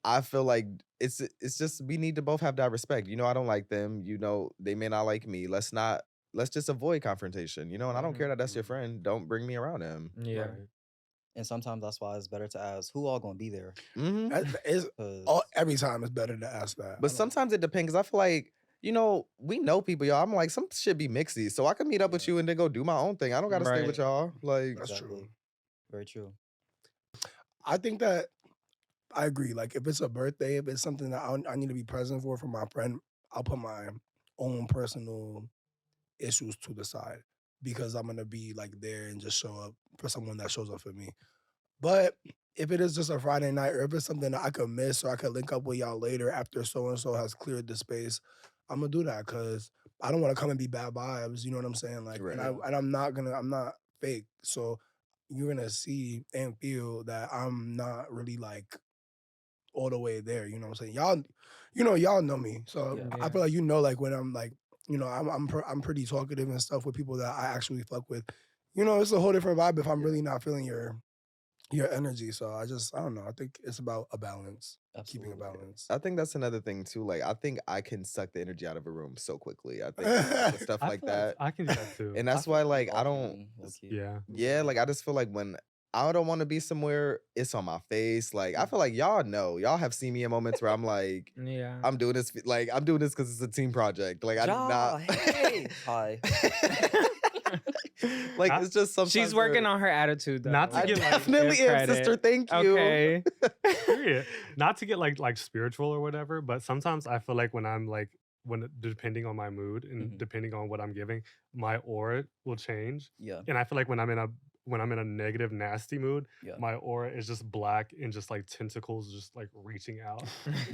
[SPEAKER 5] I feel like it's just we need to both have that respect. You know, I don't like them. You know, they may not like me. Let's just avoid confrontation. You know, and I don't care that that's your friend. Don't bring me around him.
[SPEAKER 2] Yeah.
[SPEAKER 3] Right.
[SPEAKER 1] And sometimes that's why it's better to ask who all gonna be there.
[SPEAKER 5] Hmm.
[SPEAKER 4] Every time it's better to ask that. I
[SPEAKER 5] But
[SPEAKER 4] don't-
[SPEAKER 5] sometimes it depends, because I feel like, you know, we know people, y'all. I'm like, some shit be mixy. So I can meet up with
[SPEAKER 1] Yeah.
[SPEAKER 5] you and then go do my own thing. I don't gotta stay
[SPEAKER 2] Right.
[SPEAKER 5] with y'all. Like,
[SPEAKER 4] That's true.
[SPEAKER 1] Exactly. Very true.
[SPEAKER 4] I think that I agree. Like if it's a birthday, if it's something that I need to be present for my friend, I'll put my own personal issues to the side because I'm gonna be like there and just show up for someone that shows up for me. But if it is just a Friday night, or if it's something that I could miss, or I could link up with y'all later after so and so has cleared the space, I'm gonna do that because I don't want to come and be bad vibes. You know what I'm saying? Like,
[SPEAKER 5] Right.
[SPEAKER 4] and I'm not fake. So you're gonna see and feel that I'm not really like all the way there. You know what I'm saying? Y'all know me. So
[SPEAKER 1] Yeah.
[SPEAKER 4] I feel like like when I'm like, I'm pretty talkative and stuff with people that I actually fuck with. You know, it's a whole different vibe if I'm really not feeling your energy. So I don't know. I think it's about a balance, keeping a
[SPEAKER 1] Absolutely.
[SPEAKER 4] balance.
[SPEAKER 5] I think that's another thing too. Like, I think I can suck the energy out of a room so quickly. I think with stuff
[SPEAKER 3] I
[SPEAKER 5] like
[SPEAKER 3] feel
[SPEAKER 5] that.
[SPEAKER 3] I can do that too.
[SPEAKER 5] And that's
[SPEAKER 1] I feel
[SPEAKER 5] why,
[SPEAKER 1] we
[SPEAKER 5] like,
[SPEAKER 1] all
[SPEAKER 5] I don't.
[SPEAKER 1] can, low-key.
[SPEAKER 3] Yeah.
[SPEAKER 5] Yeah, like, I just feel like when I don't want to be somewhere it's on my face. Like I feel like y'all have seen me in moments where I'm like,
[SPEAKER 2] Yeah.
[SPEAKER 5] I'm doing this because it's a team project. Like I do
[SPEAKER 1] Ja,
[SPEAKER 5] not.
[SPEAKER 1] hey. Hi.
[SPEAKER 5] Like
[SPEAKER 3] Not-
[SPEAKER 5] it's just sometimes
[SPEAKER 2] She's working on her attitude though.
[SPEAKER 3] Not to
[SPEAKER 5] I
[SPEAKER 3] get, like,
[SPEAKER 5] definitely
[SPEAKER 2] give
[SPEAKER 5] am, sister.
[SPEAKER 2] credit.
[SPEAKER 5] Thank you.
[SPEAKER 2] Okay.
[SPEAKER 3] Period. Not to get like spiritual or whatever, but sometimes I feel like when I'm like when depending on my mood and
[SPEAKER 1] Mhm.
[SPEAKER 3] depending on what I'm giving, my aura will change.
[SPEAKER 1] Yeah.
[SPEAKER 3] And I feel like when I'm in a negative, nasty mood,
[SPEAKER 1] Yeah.
[SPEAKER 3] my aura is just black and just like tentacles just like reaching out.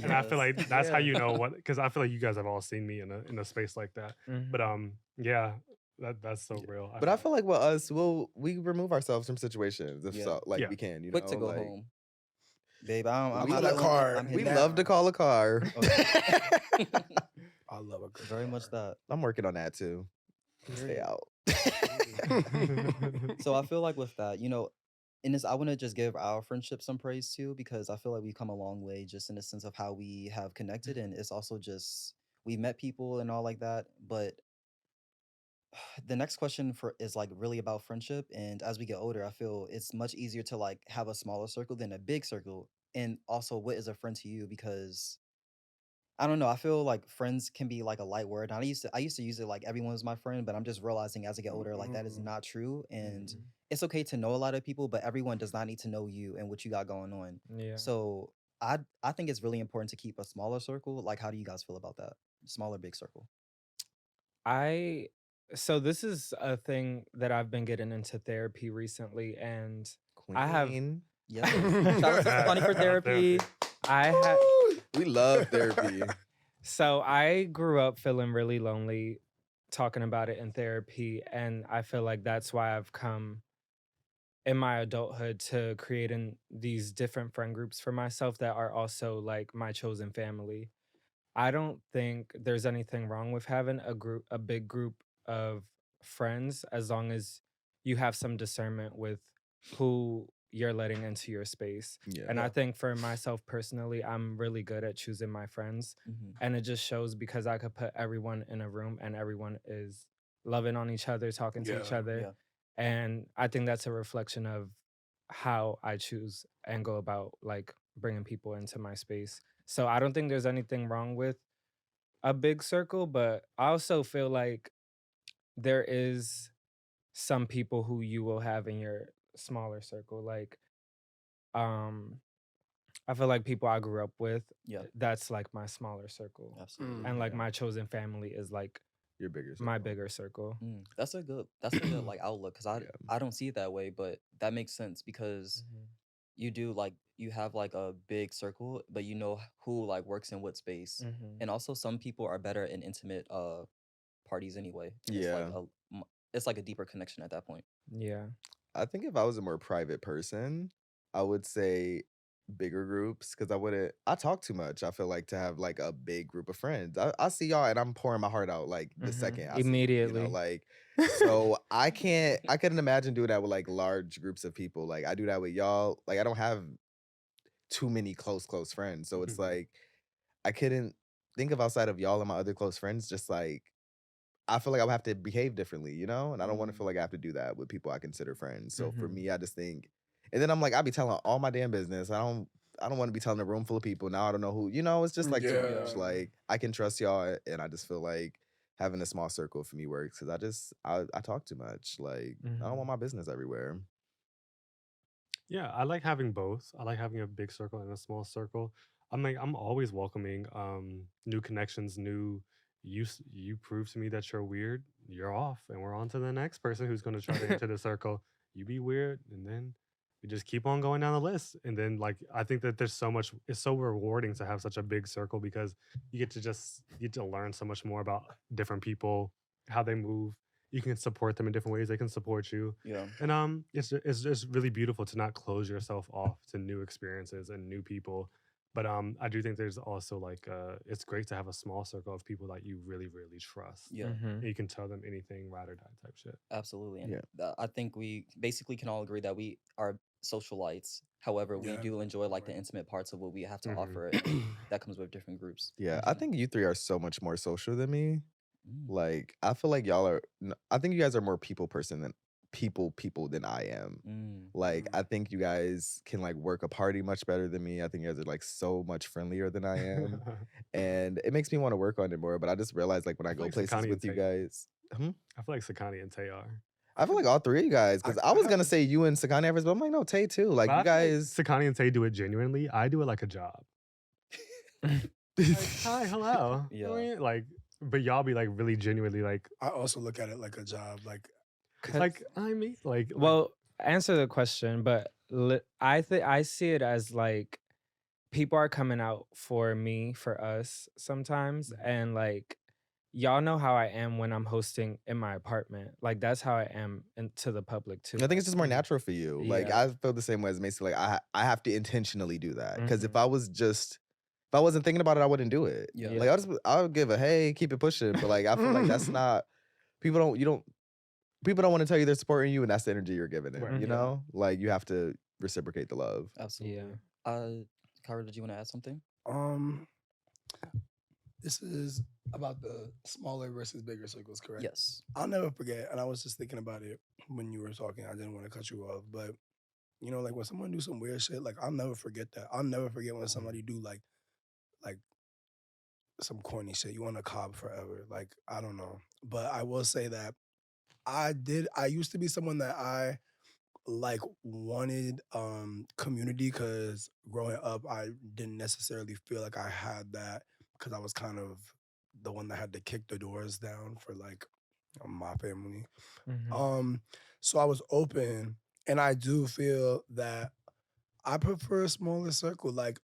[SPEAKER 3] And I feel like that's how
[SPEAKER 1] Yeah.
[SPEAKER 3] you know what, because I feel like you guys have all seen me in a space like that. But yeah, that's so real.
[SPEAKER 5] But I feel like with us, we remove ourselves from situations if
[SPEAKER 1] Yeah.
[SPEAKER 5] so, like
[SPEAKER 3] Yeah.
[SPEAKER 5] we can, you
[SPEAKER 1] Quick
[SPEAKER 5] know,
[SPEAKER 1] to go
[SPEAKER 5] like
[SPEAKER 1] home. Babe, I'm
[SPEAKER 5] We
[SPEAKER 1] not
[SPEAKER 5] love
[SPEAKER 1] feeling it.
[SPEAKER 4] car.
[SPEAKER 1] I'm
[SPEAKER 5] we
[SPEAKER 1] hitting
[SPEAKER 4] now.
[SPEAKER 5] love to call a car.
[SPEAKER 1] Okay.
[SPEAKER 4] I love a good
[SPEAKER 1] Very much
[SPEAKER 4] car.
[SPEAKER 1] that.
[SPEAKER 5] I'm working on that too. Stay out.
[SPEAKER 1] So I feel like with that, in this, I want to just give our friendship some praise too, because I feel like we've come a long way just in the sense of how we have connected. And it's also just, we met people and all like that. But the next question is like really about friendship. And as we get older, I feel it's much easier to like have a smaller circle than a big circle. And also, what is a friend to you? Because I don't know. I feel like friends can be like a light word. I used to use it like everyone was my friend, but I'm just realizing as I get older, like that is not true. And it's okay to know a lot of people, but everyone does not need to know you and what you got going on.
[SPEAKER 2] Yeah.
[SPEAKER 1] So I think it's really important to keep a smaller circle. Like, how do you guys feel about that? Smaller, big circle.
[SPEAKER 2] So this is a thing that I've been getting into therapy recently, and
[SPEAKER 5] Queen.
[SPEAKER 2] I have
[SPEAKER 1] Yeah. Shout out to Stefani for
[SPEAKER 3] Shout out
[SPEAKER 1] therapy.
[SPEAKER 2] I had
[SPEAKER 5] We love therapy.
[SPEAKER 2] so I grew up feeling really lonely talking about it in therapy, and I feel like that's why I've come in my adulthood to creating these different friend groups for myself that are also like my chosen family. I don't think there's anything wrong with having a big group of friends, as long as you have some discernment with who you're letting into your space.
[SPEAKER 5] Yeah.
[SPEAKER 2] And I think for myself personally, I'm really good at choosing my friends.
[SPEAKER 1] Mhm.
[SPEAKER 2] And it just shows because I could put everyone in a room and everyone is loving on each other, talking to each
[SPEAKER 4] Yeah.
[SPEAKER 2] other.
[SPEAKER 1] Yeah.
[SPEAKER 2] And I think that's a reflection of how I choose and go about like bringing people into my space. So I don't think there's anything wrong with a big circle, but I also feel like there is some people who you will have in your smaller circle. Like, I feel like people I grew up with,
[SPEAKER 1] Yeah.
[SPEAKER 2] that's like my smaller circle.
[SPEAKER 1] Absolutely.
[SPEAKER 2] And like
[SPEAKER 5] Yeah.
[SPEAKER 2] my chosen family is like
[SPEAKER 5] You're bigger.
[SPEAKER 2] my
[SPEAKER 5] circle.
[SPEAKER 2] bigger circle.
[SPEAKER 1] That's a good like outlook, because I don't see it that way, but that makes sense because you do like you have like a big circle, but you know who like works in what space. And also some people are better in intimate parties anyway. And
[SPEAKER 5] Yeah.
[SPEAKER 1] it's like a deeper connection at that point.
[SPEAKER 2] Yeah.
[SPEAKER 5] I think if I was a more private person, I would say bigger groups because I talk too much. I feel like to have like a big group of friends. I see y'all and I'm pouring my heart out like the second I see you,
[SPEAKER 2] Immediately.
[SPEAKER 5] like so I couldn't imagine doing that with like large groups of people. Like I do that with y'all. Like I don't have too many close friends. So it's like I couldn't think of outside of y'all and my other close friends, just like I feel like I would have to behave differently, you know? And I don't want to feel like I have to do that with people I consider friends. So for me, I just think, and then I'm like, I be telling all my damn business. I don't want to be telling a room full of people. Now I don't know who, it's just like too much.
[SPEAKER 4] Yeah.
[SPEAKER 5] Like I can trust y'all. And I just feel like having a small circle for me works because I talk too much. Like I don't want my business everywhere.
[SPEAKER 3] Yeah, I like having both. I like having a big circle and a small circle. I'm always welcoming new connections, you prove to me that you're weird, you're off, and we're on to the next person who's gonna try to enter the circle. You be weird, and then we just keep on going down the list. And then like I think that it's so rewarding to have such a big circle because you get to learn so much more about different people, how they move. You can support them in different ways. They can support you.
[SPEAKER 1] Yeah.
[SPEAKER 3] And it's just really beautiful to not close yourself off to new experiences and new people. But I do think there's also like it's great to have a small circle of people that you really, really trust.
[SPEAKER 1] Yeah.
[SPEAKER 3] And you can tell them anything, ride or die type shit.
[SPEAKER 1] Absolutely. And
[SPEAKER 5] Yeah.
[SPEAKER 1] I think we basically can all agree that we are socialites. However, we
[SPEAKER 4] Yeah.
[SPEAKER 1] do enjoy like the intimate parts of what we have to offer. That comes with different groups.
[SPEAKER 5] Yeah, I think you three are so much more social than me. Like I feel like y'all are. I think you guys are more people people than I am. Like,
[SPEAKER 4] Mm.
[SPEAKER 5] I think you guys can like work a party much better than me. I think you guys are like so much friendlier than I am. And it makes me want to work on it more. But I just realized like when I
[SPEAKER 3] feel
[SPEAKER 5] go
[SPEAKER 3] like
[SPEAKER 5] places
[SPEAKER 3] Sakani and
[SPEAKER 5] with you
[SPEAKER 3] Tay.
[SPEAKER 5] guys.
[SPEAKER 3] I feel like Sakani and Tay are.
[SPEAKER 5] I feel like all three of you guys, because I was
[SPEAKER 4] have
[SPEAKER 5] gonna
[SPEAKER 4] to-
[SPEAKER 5] say you and Sakani average, but I'm like, no, Tay too. Like,
[SPEAKER 3] But
[SPEAKER 5] you
[SPEAKER 3] I feel like
[SPEAKER 5] guys.
[SPEAKER 3] Sakani and Tay do it genuinely. I do it like a job. Like, hi, hello.
[SPEAKER 1] Yeah.
[SPEAKER 3] Like, but y'all be like really genuinely like,
[SPEAKER 4] I also look at it like a job. Like,
[SPEAKER 3] I mean, like,
[SPEAKER 2] Well, answer the question, but I think I see it as like people are coming out for me, for us sometimes, and like y'all know how I am when I'm hosting in my apartment. Like that's how I am to the public too.
[SPEAKER 5] I think it's just more natural for you. Like,
[SPEAKER 2] Yeah.
[SPEAKER 5] I feel the same way as Macy. Like, I have to intentionally do that. Because if
[SPEAKER 2] Mhm.
[SPEAKER 5] I wasn't thinking about it, I wouldn't do it.
[SPEAKER 1] Yeah.
[SPEAKER 2] Yeah.
[SPEAKER 5] Like, I'll give a hey, keep it pushing. But like, I feel like that's not, people don't want to tell you they're supporting you, and that's the energy you're giving it.
[SPEAKER 3] Right.
[SPEAKER 5] You
[SPEAKER 2] Yeah.
[SPEAKER 5] know? Like, you have to reciprocate the love.
[SPEAKER 1] Absolutely.
[SPEAKER 2] Yeah.
[SPEAKER 1] Cairo, did you want to add something?
[SPEAKER 4] this is about the smaller versus bigger circles, correct?
[SPEAKER 1] Yes.
[SPEAKER 4] I'll never forget, and I was just thinking about it when you were talking. I didn't want to cut you off, but you know, like when someone do some weird shit, like I'll never forget that. I'll never forget when somebody do like some corny shit. You want a cob forever. Like, I don't know. But I will say that I used to be someone that I like wanted community, because growing up I didn't necessarily feel like I had that, because I was kind of the one that had to kick the doors down for like my family.
[SPEAKER 2] Mhm.
[SPEAKER 4] So I was open, and I do feel that I prefer a smaller circle. Like,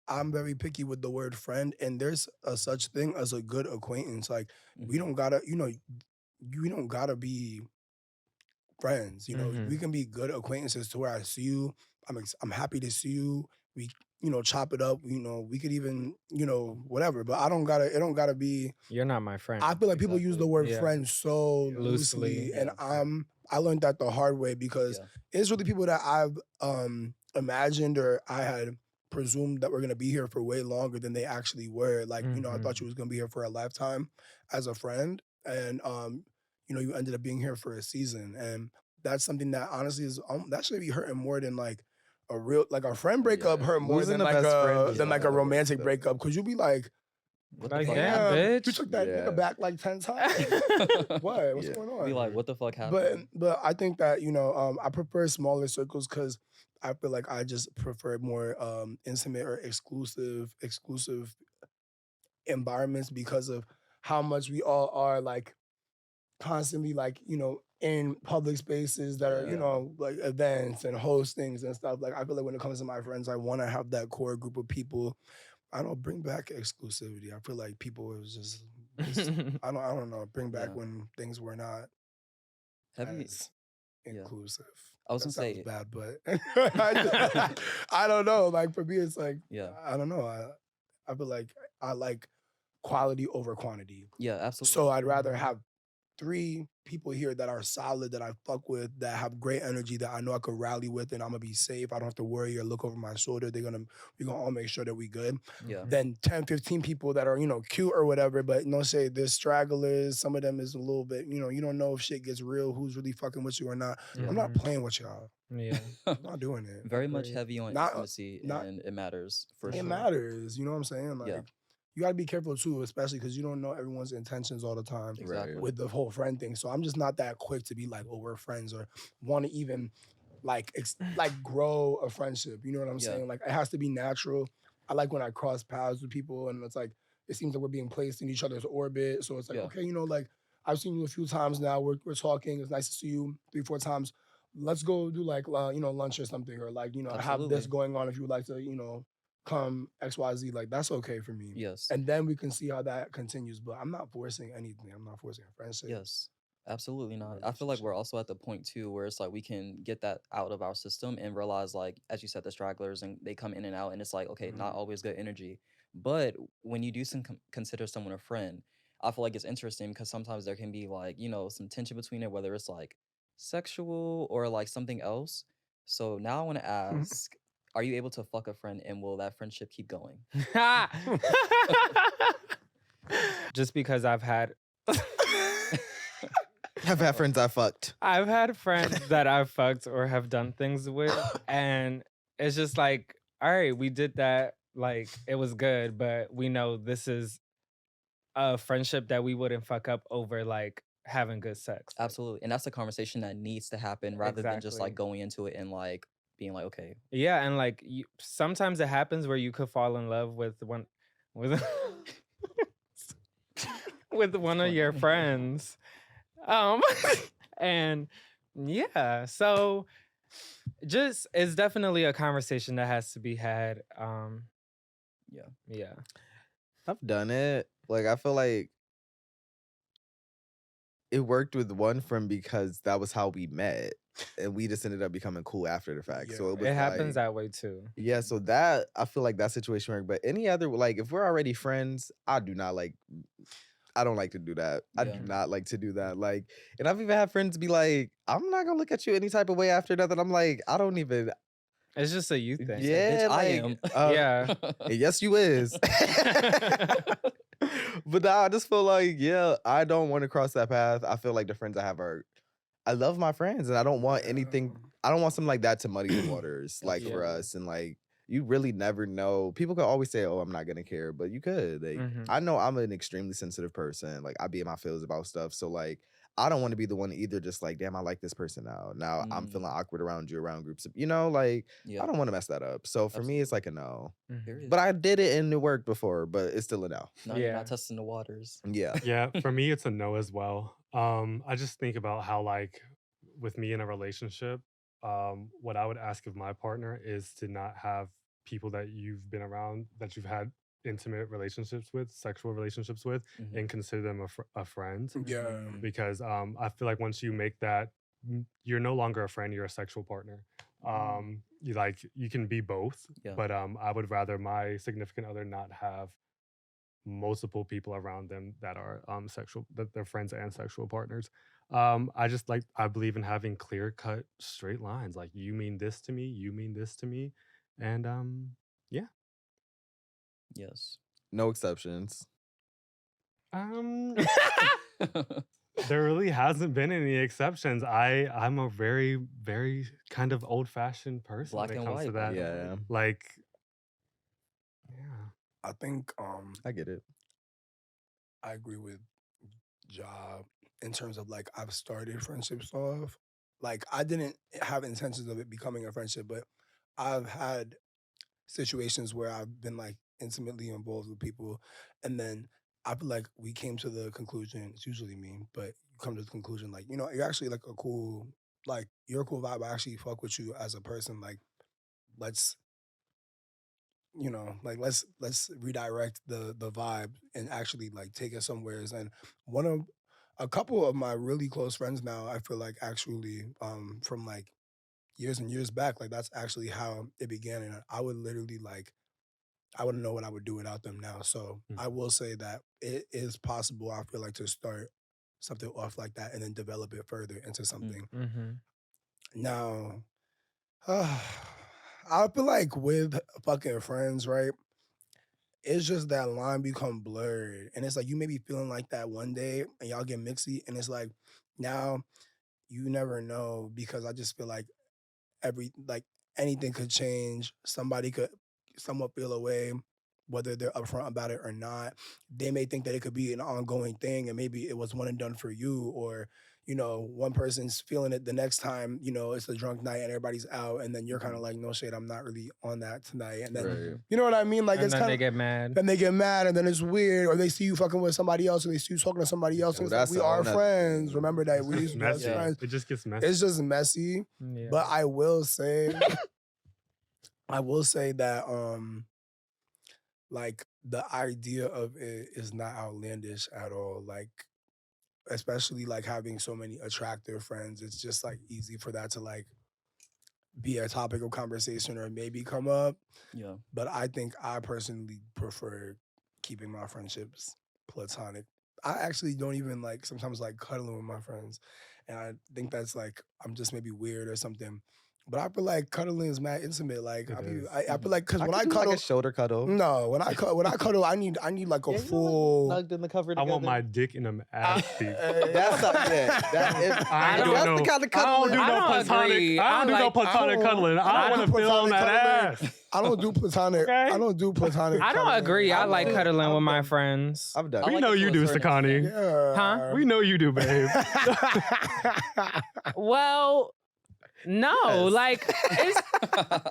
[SPEAKER 4] I'm very picky with the word friend, and there's a such thing as a good acquaintance. Like, we don't gotta, you don't gotta be friends. You know, we
[SPEAKER 2] Mhm.
[SPEAKER 4] can be good acquaintances to where I see you. I'm happy to see you. We, chop it up. We could even, whatever. But it don't gotta be.
[SPEAKER 2] You're not my friend.
[SPEAKER 4] I feel like people use the word
[SPEAKER 2] Yeah.
[SPEAKER 4] friend so
[SPEAKER 2] Loosely.
[SPEAKER 4] loosely, and
[SPEAKER 1] Yeah.
[SPEAKER 4] I learned that the hard way, because
[SPEAKER 1] Yeah.
[SPEAKER 4] it's really people that I've imagined, or I had presumed that were gonna be here for way longer than they actually were. Like, I thought you was gonna be here for a lifetime as a friend, and you ended up being here for a season, and that's something that honestly is that should be hurting more than like a friend breakup
[SPEAKER 5] Yeah.
[SPEAKER 4] hurt more
[SPEAKER 5] Losing
[SPEAKER 4] than
[SPEAKER 5] the
[SPEAKER 4] like
[SPEAKER 5] best friend
[SPEAKER 4] a
[SPEAKER 5] is
[SPEAKER 4] than
[SPEAKER 5] not
[SPEAKER 4] like a
[SPEAKER 5] the worst,
[SPEAKER 4] romantic
[SPEAKER 5] though.
[SPEAKER 4] breakup, because you'll be like,
[SPEAKER 1] What
[SPEAKER 2] Like,
[SPEAKER 1] the fuck
[SPEAKER 2] damn,
[SPEAKER 1] happened?
[SPEAKER 4] you
[SPEAKER 2] bitch.
[SPEAKER 4] took that
[SPEAKER 5] Yeah.
[SPEAKER 4] nigga back like 10 times. What? What's
[SPEAKER 5] Yeah.
[SPEAKER 4] going on?
[SPEAKER 1] Be like, what the fuck
[SPEAKER 4] But
[SPEAKER 1] happened?
[SPEAKER 4] I think that I prefer smaller circles, because I feel like I just prefer more intimate or exclusive environments, because of how much we all are like constantly like in public spaces that are
[SPEAKER 5] Yeah.
[SPEAKER 4] like events and hostings and stuff. Like, I feel like when it comes to my friends, I want to have that core group of people. I don't bring back exclusivity. I feel like people is just I don't know, bring back
[SPEAKER 1] Yeah.
[SPEAKER 4] when things were not
[SPEAKER 1] Have you?
[SPEAKER 4] as
[SPEAKER 1] Yeah.
[SPEAKER 4] inclusive.
[SPEAKER 1] I was
[SPEAKER 4] That
[SPEAKER 1] gonna
[SPEAKER 4] sounds
[SPEAKER 1] say.
[SPEAKER 4] bad, but I don't know. Like, for me, it's like,
[SPEAKER 1] Yeah.
[SPEAKER 4] I don't know. I feel like I like quality over quantity.
[SPEAKER 1] Yeah. Absolutely.
[SPEAKER 4] So I'd rather have 3 people here that are solid, that I fuck with, that have great energy, that I know I could rally with, and I'm gonna be safe. I don't have to worry or look over my shoulder. We're gonna all make sure that we good.
[SPEAKER 1] Yeah.
[SPEAKER 4] Then 10, 15 people that are, cute or whatever, but say there's stragglers. Some of them is a little bit, you don't know if shit gets real, who's really fucking with you or not. I'm not playing with y'all.
[SPEAKER 2] Yeah.
[SPEAKER 4] I'm not doing it.
[SPEAKER 1] Very much
[SPEAKER 2] Agreed.
[SPEAKER 1] heavy on
[SPEAKER 4] Not-
[SPEAKER 1] intimacy,
[SPEAKER 4] not-
[SPEAKER 1] and it matters for
[SPEAKER 4] It
[SPEAKER 1] sure.
[SPEAKER 4] matters. You know what I'm saying? Like,
[SPEAKER 1] Yeah.
[SPEAKER 4] you gotta be careful too, especially because you don't know everyone's intentions all the time.
[SPEAKER 1] Exactly.
[SPEAKER 4] With the whole friend thing. So I'm just not that quick to be like, oh, we're friends, or want to even like grow a friendship. You know what I'm
[SPEAKER 1] Yeah.
[SPEAKER 4] saying? Like, it has to be natural. I like when I cross paths with people, and it's like it seems like we're being placed in each other's orbit. So it's like,
[SPEAKER 1] Yeah.
[SPEAKER 4] okay, like I've seen you a few times now. We're talking. It's nice to see you 3, 4 times. Let's go do like lunch or something, or like have
[SPEAKER 1] Absolutely.
[SPEAKER 4] this going on if you would like to come XYZ. Like, that's okay for me.
[SPEAKER 1] Yes.
[SPEAKER 4] And then we can see how that continues. But I'm not forcing anything. I'm not forcing a friendship.
[SPEAKER 1] Yes. Absolutely not. I feel like we're also at the point too where it's like we can get that out of our system and realize, like, as you said, the stragglers, and they come in and out, and it's like, okay, not always good energy. But when you do consider someone a friend, I feel like it's interesting because sometimes there can be like, some tension between it, whether it's like sexual or like something else. So now I want to ask, are you able to fuck a friend, and will that friendship keep going?
[SPEAKER 2] Just because I've had
[SPEAKER 5] I've had friends I fucked.
[SPEAKER 2] I've had friends that I've fucked or have done things with, and it's just like, all right, we did that. Like, it was good, but we know this is a friendship that we wouldn't fuck up over like having good sex. Like,
[SPEAKER 1] Absolutely. And that's a conversation that needs to happen rather than just like
[SPEAKER 2] exactly.
[SPEAKER 1] going into it and like being like, okay,
[SPEAKER 2] Yeah, and like sometimes it happens where you could fall in love with one with with one of your friends. Um and yeah, so just it's definitely a conversation that has to be had.
[SPEAKER 1] yeah.
[SPEAKER 2] Yeah.
[SPEAKER 5] I've done it. Like I feel like it worked with one friend because that was how we met. And we just ended up becoming cool after the fact. So
[SPEAKER 4] Yeah.
[SPEAKER 5] it was
[SPEAKER 2] It happens
[SPEAKER 5] like,
[SPEAKER 2] that way too.
[SPEAKER 5] yeah, so that I feel like that situation worked. But any other, like if we're already friends, I don't like to do that. I
[SPEAKER 1] Yeah.
[SPEAKER 5] do not like to do that. Like, and I've even had friends be like, I'm not gonna look at you any type of way after that. And I'm like, I don't even.
[SPEAKER 2] It's just a you thing.
[SPEAKER 5] Yeah,
[SPEAKER 1] Bitch, I
[SPEAKER 5] like,
[SPEAKER 1] am.
[SPEAKER 2] Yeah.
[SPEAKER 5] yes, you is. But nah, I just feel like, yeah, I don't want to cross that path. I feel like the friends I have I love my friends, and I don't want anything. I don't want something like that to muddy the waters, like for
[SPEAKER 1] Absolutely.
[SPEAKER 5] us. And like, you really never know. People could always say, "Oh, I'm not gonna care," but you could. Like, I know I'm an extremely sensitive person. Like, I be in my feels about stuff. So like, I don't want to be the one either. Just like, damn, I like this person now. Now I'm feeling awkward around you, around groups of, like.
[SPEAKER 1] Yeah.
[SPEAKER 5] I don't want to mess that up. So for me, it's
[SPEAKER 1] Absolutely.
[SPEAKER 5] like a no.
[SPEAKER 1] Period.
[SPEAKER 5] But I did it and it worked before, but it's still a no.
[SPEAKER 1] No, you're
[SPEAKER 2] Yeah.
[SPEAKER 1] not testing the waters.
[SPEAKER 5] Yeah.
[SPEAKER 3] Yeah, for me, it's a no as well. I just think about how, like, with me in a relationship, what I would ask of my partner is to not have people that you've been around, that you've had intimate relationships with, sexual relationships with,
[SPEAKER 1] Mhm.
[SPEAKER 3] and consider them a friend.
[SPEAKER 4] Yeah.
[SPEAKER 1] Mhm.
[SPEAKER 3] Because I feel like once you make that, you're no longer a friend, you're a sexual partner. You can be both,
[SPEAKER 1] Yeah.
[SPEAKER 3] but I would rather my significant other not have multiple people around them that are sexual, that they're friends and sexual partners. I believe in having clear cut straight lines, like you mean this to me, you mean this to me. And yeah.
[SPEAKER 1] Yes.
[SPEAKER 5] No exceptions.
[SPEAKER 3] um there really hasn't been any exceptions. I'm a very, very kind of old fashioned person
[SPEAKER 1] Black
[SPEAKER 3] when it
[SPEAKER 1] and
[SPEAKER 3] comes to
[SPEAKER 1] white. Black
[SPEAKER 3] that.
[SPEAKER 1] and
[SPEAKER 5] Yeah,
[SPEAKER 1] white.
[SPEAKER 3] Like, yeah.
[SPEAKER 4] I think
[SPEAKER 5] I get it.
[SPEAKER 4] I agree with Job in terms of like I've started friendships off. Like I didn't have intentions of it becoming a friendship, but I've had situations where I've been like intimately involved with people, and then I feel like we came to the conclusion. It's usually me, but you come to the conclusion like you're actually like a cool, like you're a cool vibe. I actually fuck with you as a person. Like let's like let's redirect the vibe and actually like take it somewheres. And one of a couple of my really close friends now, I feel like actually from like years and years back, like that's actually how it began. And I would literally like I wouldn't know what I would do without them now. So I will say that it is possible, I feel like, to start something off like that and then develop it further into something. Now, I feel like with fucking friends, right? It's just that line become blurred. And it's like you may be feeling like that one day and y'all get mixy. And it's like now you never know, because I just feel like anything could change. Somebody could somewhat feel away, whether they're upfront about it or not. They may think that it could be an ongoing thing and maybe it was one and done for you, or one person's feeling it the next time, it's a drunk night and everybody's out, and then you're kind of like, no shit, I'm not really on that tonight. And then
[SPEAKER 5] Right.
[SPEAKER 4] you know what I mean? Like
[SPEAKER 2] And
[SPEAKER 4] it's
[SPEAKER 2] then
[SPEAKER 4] kind
[SPEAKER 2] they
[SPEAKER 4] of
[SPEAKER 2] get mad.
[SPEAKER 4] then they get mad, and then it's weird, or they see you fucking with somebody else, or they see you talking to somebody else, and it's like,
[SPEAKER 5] that's
[SPEAKER 4] we
[SPEAKER 5] a
[SPEAKER 4] are
[SPEAKER 5] whole nother
[SPEAKER 4] friends.
[SPEAKER 5] thing.
[SPEAKER 4] Remember that we used to be best
[SPEAKER 3] Messy.
[SPEAKER 4] friends.
[SPEAKER 3] It just gets messy.
[SPEAKER 4] It's just messy.
[SPEAKER 2] Yeah.
[SPEAKER 4] But I will say that like the idea of it is not outlandish at all. Like especially like having so many attractive friends, it's just like easy for that to like be a topic of conversation or maybe come up.
[SPEAKER 1] Yeah.
[SPEAKER 4] But I think I personally prefer keeping my friendships platonic. I actually don't even like sometimes like cuddling with my friends. And I think that's like I'm just maybe weird or something. But I feel like cuddling is mad intimate. Like
[SPEAKER 3] It is.
[SPEAKER 4] I feel like because
[SPEAKER 5] I
[SPEAKER 4] when
[SPEAKER 5] could
[SPEAKER 4] I
[SPEAKER 5] do
[SPEAKER 4] cuddle,
[SPEAKER 5] like a shoulder cuddle.
[SPEAKER 4] no, when I cuddle, I need like a
[SPEAKER 5] Yeah,
[SPEAKER 4] full.
[SPEAKER 5] snugged in the cover
[SPEAKER 3] I
[SPEAKER 5] together.
[SPEAKER 3] want my dick in them ass cheeks.
[SPEAKER 5] That's not that.
[SPEAKER 3] I
[SPEAKER 5] If
[SPEAKER 3] don't
[SPEAKER 5] that's
[SPEAKER 3] know.
[SPEAKER 5] the kind of
[SPEAKER 3] I don't
[SPEAKER 5] cuddling.
[SPEAKER 3] do
[SPEAKER 2] I
[SPEAKER 3] no
[SPEAKER 2] don't
[SPEAKER 3] platonic.
[SPEAKER 2] agree.
[SPEAKER 3] I don't do no
[SPEAKER 2] like-
[SPEAKER 3] platonic
[SPEAKER 4] I don't-
[SPEAKER 3] cuddling.
[SPEAKER 4] I
[SPEAKER 3] I
[SPEAKER 4] don't
[SPEAKER 3] want to
[SPEAKER 4] do
[SPEAKER 3] feel on
[SPEAKER 4] platonic
[SPEAKER 3] that
[SPEAKER 4] cuddling.
[SPEAKER 3] ass.
[SPEAKER 4] I don't do platonic.
[SPEAKER 3] Okay.
[SPEAKER 4] I don't do platonic.
[SPEAKER 2] I don't
[SPEAKER 4] cuddling.
[SPEAKER 2] agree. I like
[SPEAKER 5] done.
[SPEAKER 2] cuddling with my
[SPEAKER 5] done.
[SPEAKER 2] friends.
[SPEAKER 5] I'm done.
[SPEAKER 1] I
[SPEAKER 3] We
[SPEAKER 1] like
[SPEAKER 3] know
[SPEAKER 1] it to
[SPEAKER 3] you
[SPEAKER 1] a
[SPEAKER 3] do,
[SPEAKER 1] certain
[SPEAKER 3] Sakani.
[SPEAKER 1] extent.
[SPEAKER 4] Yeah.
[SPEAKER 2] Huh?
[SPEAKER 3] We know you do, babe.
[SPEAKER 2] Well, no,
[SPEAKER 5] Yes.
[SPEAKER 2] like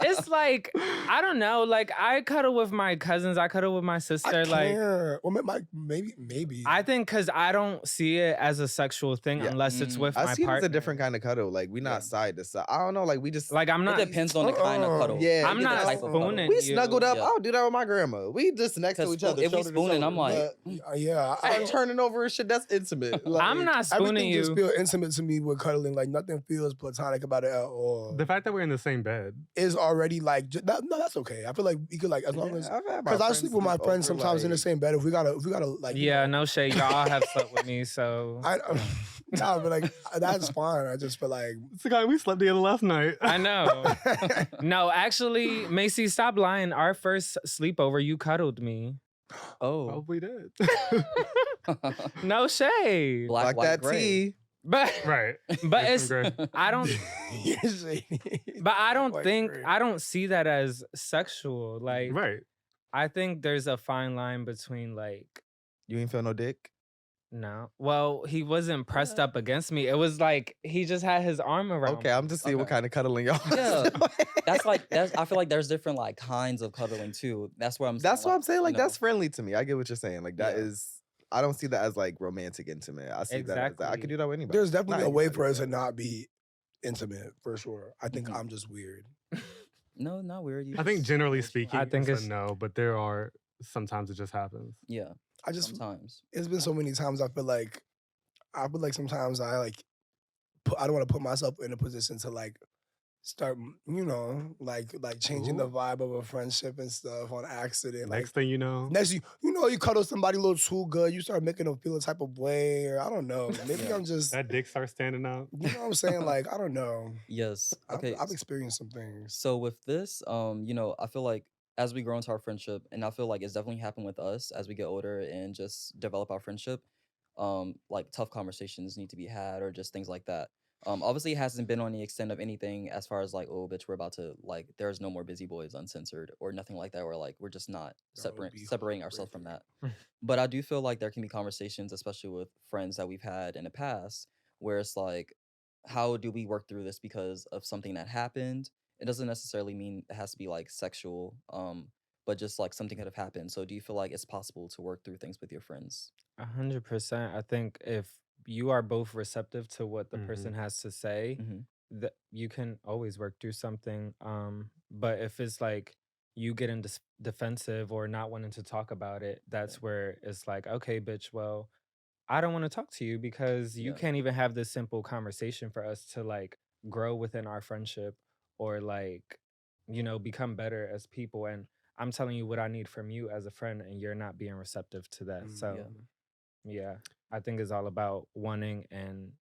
[SPEAKER 2] it's like I don't know. Like I cuddle with my cousins. I cuddle with my
[SPEAKER 4] I
[SPEAKER 2] sister. Like
[SPEAKER 4] can't. Well, maybe.
[SPEAKER 2] I think because I don't see it as a sexual thing
[SPEAKER 5] Yeah.
[SPEAKER 2] unless it's with
[SPEAKER 5] I
[SPEAKER 2] my
[SPEAKER 5] see it as
[SPEAKER 2] partner.
[SPEAKER 5] a different kind of cuddle. Like we not side to side. I don't know. Like we just
[SPEAKER 2] Like I'm
[SPEAKER 1] It
[SPEAKER 2] not.
[SPEAKER 1] depends on the kind of cuddle.
[SPEAKER 5] Yeah,
[SPEAKER 2] I'm
[SPEAKER 5] you
[SPEAKER 2] not
[SPEAKER 5] know,
[SPEAKER 1] type of cuddle.
[SPEAKER 2] spooning
[SPEAKER 5] we
[SPEAKER 2] you.
[SPEAKER 5] snuggled up.
[SPEAKER 1] Yeah.
[SPEAKER 5] I'll do that with my grandma. We just next to
[SPEAKER 1] 'Cause
[SPEAKER 5] each other.
[SPEAKER 1] if we
[SPEAKER 5] shoulder to
[SPEAKER 1] spooning,
[SPEAKER 5] shoulder.
[SPEAKER 1] I'm like,
[SPEAKER 4] yeah.
[SPEAKER 5] Start turning over and shit. That's intimate. Like,
[SPEAKER 2] I'm not spooning
[SPEAKER 4] Everything just
[SPEAKER 2] you.
[SPEAKER 4] feels intimate to me with cuddling. Like nothing feels platonic about it at all.
[SPEAKER 3] The fact that we're in the same bed.
[SPEAKER 4] Is already like no, that's okay. I feel like we could like as long as
[SPEAKER 5] I've had my
[SPEAKER 4] because I
[SPEAKER 5] friends
[SPEAKER 4] sleep with my
[SPEAKER 5] sleep
[SPEAKER 4] friends
[SPEAKER 5] over,
[SPEAKER 4] sometimes in the
[SPEAKER 5] like-
[SPEAKER 4] same bed. If we gotta like you
[SPEAKER 2] Yeah,
[SPEAKER 4] know,
[SPEAKER 2] no shade. Y'all have slept with me, so
[SPEAKER 4] nah, but like that's fine. I just feel like
[SPEAKER 3] Sakani, we slept together last night.
[SPEAKER 2] I know. No, actually, Macy, stop lying. Our first sleepover, you cuddled me.
[SPEAKER 1] oh,
[SPEAKER 3] Probably did.
[SPEAKER 2] No shade.
[SPEAKER 1] black,
[SPEAKER 5] like
[SPEAKER 1] white,
[SPEAKER 5] that
[SPEAKER 1] gray.
[SPEAKER 5] tea.
[SPEAKER 2] But
[SPEAKER 3] Right.
[SPEAKER 2] but
[SPEAKER 3] There's
[SPEAKER 2] it's
[SPEAKER 3] some gray.
[SPEAKER 2] I don't but I don't
[SPEAKER 4] White
[SPEAKER 2] think
[SPEAKER 4] gray.
[SPEAKER 2] I don't see that as sexual. Like
[SPEAKER 3] Right.
[SPEAKER 2] I think there's a fine line between like
[SPEAKER 5] You ain't feel no dick.
[SPEAKER 2] no. Well, he wasn't pressed up against me. It was like he just had his arm around
[SPEAKER 5] Okay,
[SPEAKER 2] me.
[SPEAKER 5] I'm just seeing what
[SPEAKER 1] Okay.
[SPEAKER 5] kind of cuddling y'all.
[SPEAKER 1] Yeah. That's I feel like there's different like kinds of cuddling too. That's what I'm.
[SPEAKER 5] That's what I'm saying. Like
[SPEAKER 1] you know.
[SPEAKER 5] that's friendly to me. I get what you're saying. Like that
[SPEAKER 1] Yeah.
[SPEAKER 5] is. I don't see that as like romantic intimate. I see that as I
[SPEAKER 2] Exactly.
[SPEAKER 5] could do that with anybody.
[SPEAKER 4] there's definitely
[SPEAKER 5] Not
[SPEAKER 4] a way
[SPEAKER 5] anybody,
[SPEAKER 4] for us to
[SPEAKER 5] but-
[SPEAKER 4] not be intimate for sure. I think
[SPEAKER 1] Mhm.
[SPEAKER 4] I'm just weird.
[SPEAKER 1] No, not weird. You
[SPEAKER 3] I think
[SPEAKER 1] just-
[SPEAKER 3] generally speaking,
[SPEAKER 2] I think
[SPEAKER 3] it's
[SPEAKER 2] it's-
[SPEAKER 3] a no, but there are sometimes it just happens.
[SPEAKER 1] Yeah,
[SPEAKER 4] I just
[SPEAKER 1] sometimes.
[SPEAKER 4] it's been so many times I feel like sometimes I like I don't want to put myself in a position to like start like changing the
[SPEAKER 3] Ooh.
[SPEAKER 4] vibe of a friendship and stuff on accident.
[SPEAKER 3] Next thing you know,
[SPEAKER 4] Next you cuddle somebody a little too good, you start making them feel a type of way, or I don't know. Maybe
[SPEAKER 1] Yeah.
[SPEAKER 4] I'm just
[SPEAKER 3] that dick starts standing out.
[SPEAKER 4] you know what I'm saying? Like I don't know.
[SPEAKER 1] Yes. Okay.
[SPEAKER 4] I've experienced some things.
[SPEAKER 1] So with this, I feel like as we grow into our friendship, and I feel like it's definitely happened with us as we get older and just develop our friendship, like tough conversations need to be had or just things like that. Obviously it hasn't been on the extent of anything as far as like, oh bitch, we're about to like there's no more busy boys uncensored or nothing like that, or like we're just not
[SPEAKER 4] That would be
[SPEAKER 1] separating ourselves from that.
[SPEAKER 4] heartbreaking.
[SPEAKER 1] But I do feel like there can be conversations, especially with friends that we've had in the past, where it's like, how do we work through this because of something that happened? It doesn't necessarily mean it has to be like sexual, but just like something could have happened. So do you feel like it's possible to work through things with your friends?
[SPEAKER 2] 100%. I think if you are both receptive to what the
[SPEAKER 3] Mhm.
[SPEAKER 2] person has to say,
[SPEAKER 1] Mhm.
[SPEAKER 2] that you can always work through something. But if it's like you getting defensive or not wanting to talk about it, that's where it's like, okay, bitch, well, I don't want to talk to you because you
[SPEAKER 1] Yeah.
[SPEAKER 2] can't even have this simple conversation for us to like grow within our friendship or like, become better as people. And I'm telling you what I need from you as a friend, and you're not being receptive to that. So, yeah, I think it's all about wanting and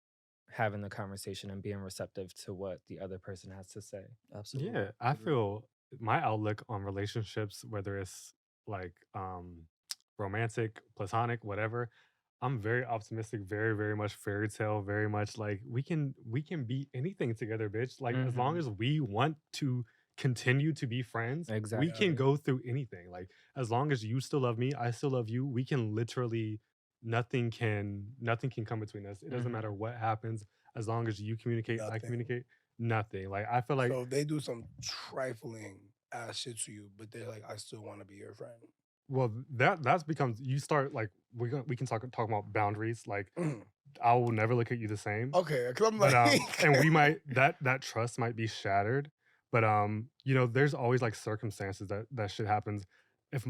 [SPEAKER 2] having the conversation and being receptive to what the other person has to say.
[SPEAKER 1] Absolutely.
[SPEAKER 3] Yeah, I
[SPEAKER 1] Agree.
[SPEAKER 3] feel my outlook on relationships, whether it's like romantic, platonic, whatever, I'm very optimistic, very, very much fairy tale, very much like we can be anything together, bitch. Like as long
[SPEAKER 2] Mhm.
[SPEAKER 3] as we want to continue to be friends, we
[SPEAKER 2] Exactly.
[SPEAKER 3] can go through anything. Like as long as you still love me, I still love you, we can literally nothing can come between us. It doesn't matter what happens, as long as you communicate, I
[SPEAKER 4] Nothing.
[SPEAKER 3] communicate, nothing. Like I feel like
[SPEAKER 4] So if they do some trifling ass shit to you, but they're like, I still want to be your friend.
[SPEAKER 3] well, that's becomes you start like we can talk about boundaries. Like
[SPEAKER 4] Mm.
[SPEAKER 3] I will never look at you the same.
[SPEAKER 4] Okay, because I'm
[SPEAKER 3] But
[SPEAKER 4] like,
[SPEAKER 3] and we might that trust might be shattered. But there's always like circumstances that shit happens. If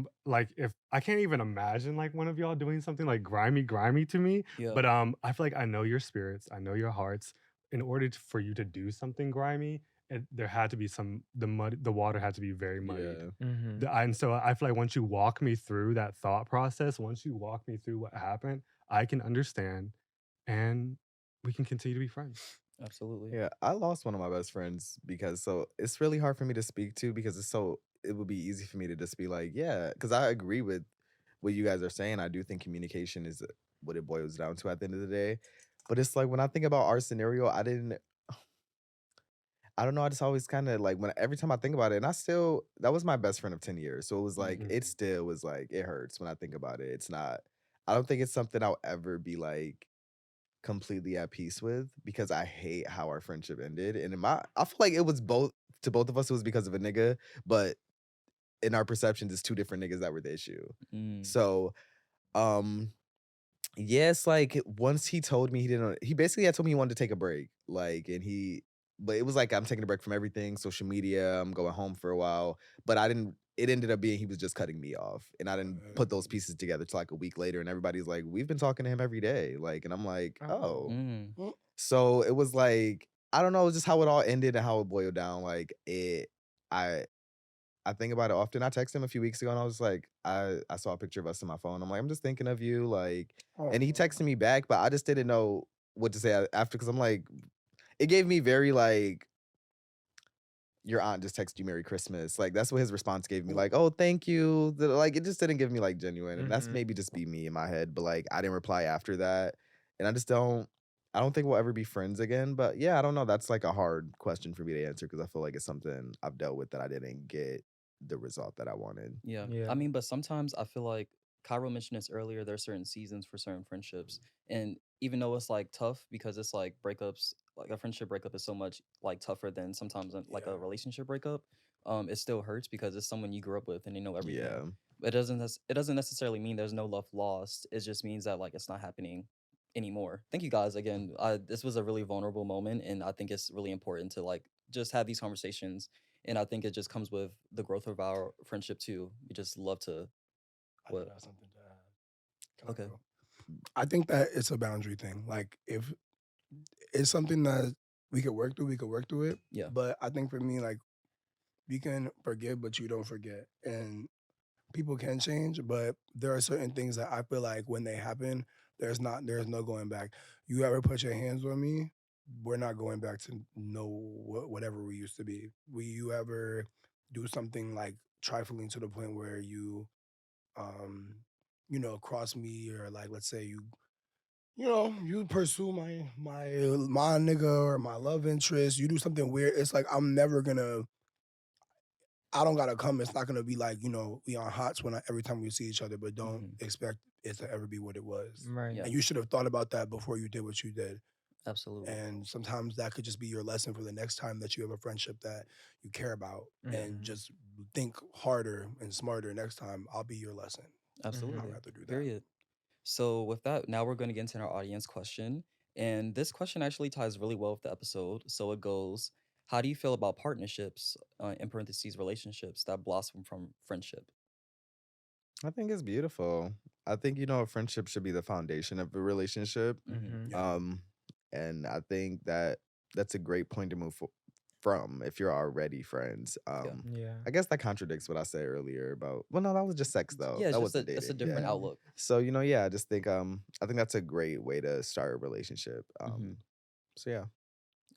[SPEAKER 3] I can't even imagine like one of y'all doing something like grimy to me.
[SPEAKER 1] Yeah.
[SPEAKER 3] But I feel like I know your spirits, I know your hearts. In order for you to do something grimy, there had to be the water had to be very muddy.
[SPEAKER 5] Yeah.
[SPEAKER 2] Mhm.
[SPEAKER 3] And so I feel like once you walk me through that thought process, once you walk me through what happened, I can understand and we can continue to be friends.
[SPEAKER 1] Absolutely.
[SPEAKER 5] Yeah, I lost one of my best friends because so it's really hard for me to speak to because it would be easy for me to just be like, yeah, because I agree with what you guys are saying. I do think communication is what it boils down to at the end of the day. But it's like when I think about our scenario, I don't know. I just always kind of like when every time I think about it, and that was my best friend of 10 years. So it was like,
[SPEAKER 3] Mhm.
[SPEAKER 5] it still was like, it hurts when I think about it. It's not, I don't think it's something I'll ever be like completely at peace with because I hate how our friendship ended. And I feel like it was both of us, it was because of a nigga, but in our perceptions, it's two different niggas that were the issue.
[SPEAKER 1] Mm.
[SPEAKER 5] So, um, yes, like once he told me he basically had told me he wanted to take a break. But it was like I'm taking a break from everything, social media, I'm going home for a while. But it ended up being he was just cutting me off. And I didn't put those pieces together till like a week later. And everybody's like, we've been talking to him every day. Like, and I'm like, oh.
[SPEAKER 1] Mm.
[SPEAKER 5] So it was like, I don't know, just how it all ended and how it boiled down. I I think about it often. I texted him a few weeks ago and I was like, I saw a picture of us in my phone. I'm like, I'm just thinking of you. Like, and he texted me back, but I just didn't know what to say after because I'm like, it gave me very like, your aunt just texted you Merry Christmas. Like, that's what his response gave me. Like, oh, thank you. Like, it just didn't give me like genuine. And that's maybe just be me in my head. But like, I didn't reply after that. And I don't think we'll ever be friends again. But yeah, I don't know. That's like a hard question for me to answer because I feel like it's something I've dealt with that I didn't get the result that I wanted.
[SPEAKER 1] Yeah.
[SPEAKER 2] Yeah.
[SPEAKER 1] I mean, but sometimes I feel like Cairo mentioned this earlier, there are certain seasons for certain friendships. And even though it's like tough because it's like breakups, like a friendship breakup is so much like tougher than sometimes like a relationship breakup. It still hurts because it's someone you grew up with and they know everything.
[SPEAKER 5] Yeah.
[SPEAKER 1] It doesn't necessarily mean there's no love lost. It just means that like it's not happening anymore. Thank you guys again. This was a really vulnerable moment, and I think it's really important to like just have these conversations. And I think it just comes with the growth of our friendship too. We just love to
[SPEAKER 4] I do
[SPEAKER 1] what?
[SPEAKER 4] have something to add. Can I
[SPEAKER 1] Okay.
[SPEAKER 4] go? I think that it's a boundary thing. Like if it's something that we could work through, we could work through it.
[SPEAKER 1] Yeah.
[SPEAKER 4] But I think for me, like you can forgive, but you don't forget. And people can change, but there are certain things that I feel like when they happen, there's no going back. You ever put your hands on me, we're not going back to whatever we used to be. You ever do something like trifling to the point where you um cross me, or like let's say you pursue my nigga or my love interest, you do something weird, it's like I don't gotta come. It's not gonna be like, we on hots every time we see each other, but don't
[SPEAKER 1] Hmm.
[SPEAKER 4] expect it to ever be what it was.
[SPEAKER 2] Right.
[SPEAKER 1] Yeah.
[SPEAKER 4] And you should have thought about that before you did what you did.
[SPEAKER 1] Absolutely.
[SPEAKER 4] And sometimes that could just be your lesson for the next time that you have a friendship that you care about. And just think harder and smarter next time. I'll be your lesson.
[SPEAKER 1] Absolutely.
[SPEAKER 4] I'd rather do that.
[SPEAKER 1] Period. So with that, now we're going to get into our audience question. And this question actually ties really well with the episode. So it goes, how do you feel about partnerships, in parentheses, relationships that blossom from friendship?
[SPEAKER 5] I think it's beautiful. I think, a friendship should be the foundation of a relationship.
[SPEAKER 1] Hmm.
[SPEAKER 4] Yeah.
[SPEAKER 5] And I think that's a great point to from if you're already friends.
[SPEAKER 1] Yeah.
[SPEAKER 2] Yeah.
[SPEAKER 5] I guess that contradicts what I said earlier about. Well, no, that was just sex though.
[SPEAKER 1] Yeah, it's
[SPEAKER 5] That
[SPEAKER 1] just
[SPEAKER 5] wasn't
[SPEAKER 1] it's a
[SPEAKER 5] dating.
[SPEAKER 1] different
[SPEAKER 5] Yeah.
[SPEAKER 1] outlook.
[SPEAKER 5] So yeah, I just think I think that's a great way to start a relationship.
[SPEAKER 1] Hmm.
[SPEAKER 5] So yeah,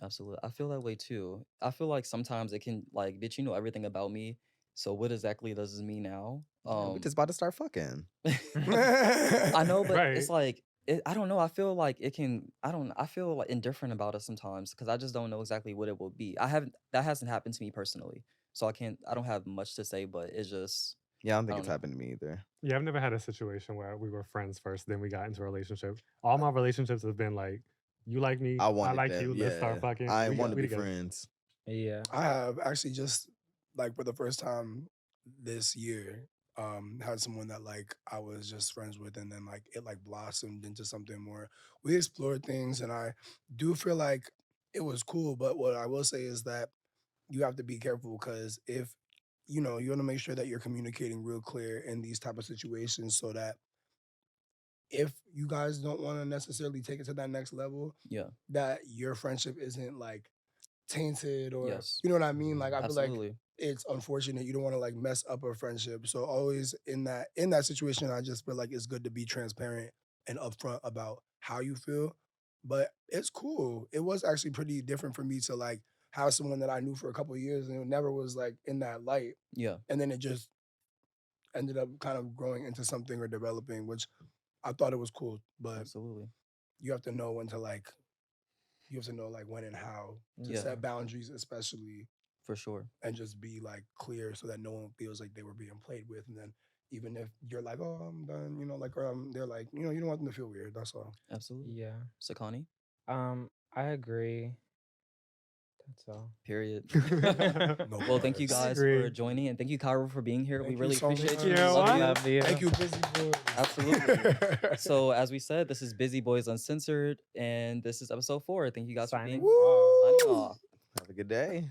[SPEAKER 1] Absolutely. I feel that way too. I feel like sometimes it can like, bitch, you know everything about me. So what exactly does this mean now?
[SPEAKER 5] yeah, we just about to start fucking.
[SPEAKER 1] I know, but
[SPEAKER 3] Right.
[SPEAKER 1] it's like I don't know. I feel like it can. I don't. I feel like indifferent about it sometimes because I just don't know exactly what it will be. I haven't. That hasn't happened to me personally, so I can't. I don't have much to say. But it's just.
[SPEAKER 5] Yeah, I don't
[SPEAKER 1] I
[SPEAKER 5] think
[SPEAKER 1] don't
[SPEAKER 5] it's
[SPEAKER 1] know.
[SPEAKER 5] happened to me either.
[SPEAKER 3] Yeah, I've never had a situation where we were friends first, then we got into a relationship. All my relationships have been like, you like me,
[SPEAKER 5] I
[SPEAKER 3] I
[SPEAKER 5] wanted
[SPEAKER 3] like
[SPEAKER 5] them.
[SPEAKER 3] you, let's start
[SPEAKER 5] Yeah,
[SPEAKER 3] fucking.
[SPEAKER 5] I want to
[SPEAKER 3] We
[SPEAKER 5] be
[SPEAKER 3] together.
[SPEAKER 5] friends.
[SPEAKER 2] Yeah.
[SPEAKER 4] I have actually just like for the first time this year, had someone that like I was just friends with, and then like it like blossomed into something more. We explored things, and I do feel like it was cool. But what I will say is that you have to be careful because if you want to make sure that you're communicating real clear in these type of situations, so that if you guys don't want to necessarily take it to that next level,
[SPEAKER 1] Yeah.
[SPEAKER 4] that your friendship isn't like tainted, or
[SPEAKER 1] Yes.
[SPEAKER 4] you know what I mean? Like I feel like
[SPEAKER 1] Absolutely.
[SPEAKER 4] it's unfortunate. You don't want to like mess up a friendship. So always in that situation, I just feel like it's good to be transparent and upfront about how you feel. But it's cool. It was actually pretty different for me to like have someone that I knew for a couple of years and it never was like in that light.
[SPEAKER 1] Yeah,
[SPEAKER 4] And then it just ended up kind of growing into something or developing, which I thought it was cool. But
[SPEAKER 1] absolutely.
[SPEAKER 4] you have to know when to like, you have to know like when and how to
[SPEAKER 1] Yeah.
[SPEAKER 4] set boundaries, especially,
[SPEAKER 1] For sure.
[SPEAKER 4] and just be like clear so that no one feels like they were being played with. And then even if you're like, oh, I'm done, you know, like, or they're like, you know, you don't want them to feel weird. That's all.
[SPEAKER 1] Absolutely.
[SPEAKER 2] Yeah.
[SPEAKER 1] Sakani,
[SPEAKER 2] I agree. That's all.
[SPEAKER 1] period.
[SPEAKER 4] No
[SPEAKER 1] Well, thank you
[SPEAKER 4] bars.
[SPEAKER 1] guys
[SPEAKER 3] Agree.
[SPEAKER 1] for joining, and thank you, Cairo, for being here. We
[SPEAKER 4] Thank you
[SPEAKER 1] really
[SPEAKER 4] so
[SPEAKER 1] appreciate
[SPEAKER 4] much.
[SPEAKER 1] you.
[SPEAKER 3] Yeah,
[SPEAKER 1] Love
[SPEAKER 3] what?
[SPEAKER 1] you.
[SPEAKER 2] Love you.
[SPEAKER 4] Thank you, Busy Boys.
[SPEAKER 1] Absolutely. So, as we said, this is Busy Boys Uncensored, and this is episode 4. Thank you guys for being
[SPEAKER 2] Signing
[SPEAKER 1] here. Signing
[SPEAKER 4] Woo!
[SPEAKER 1] off.
[SPEAKER 5] Have a good day.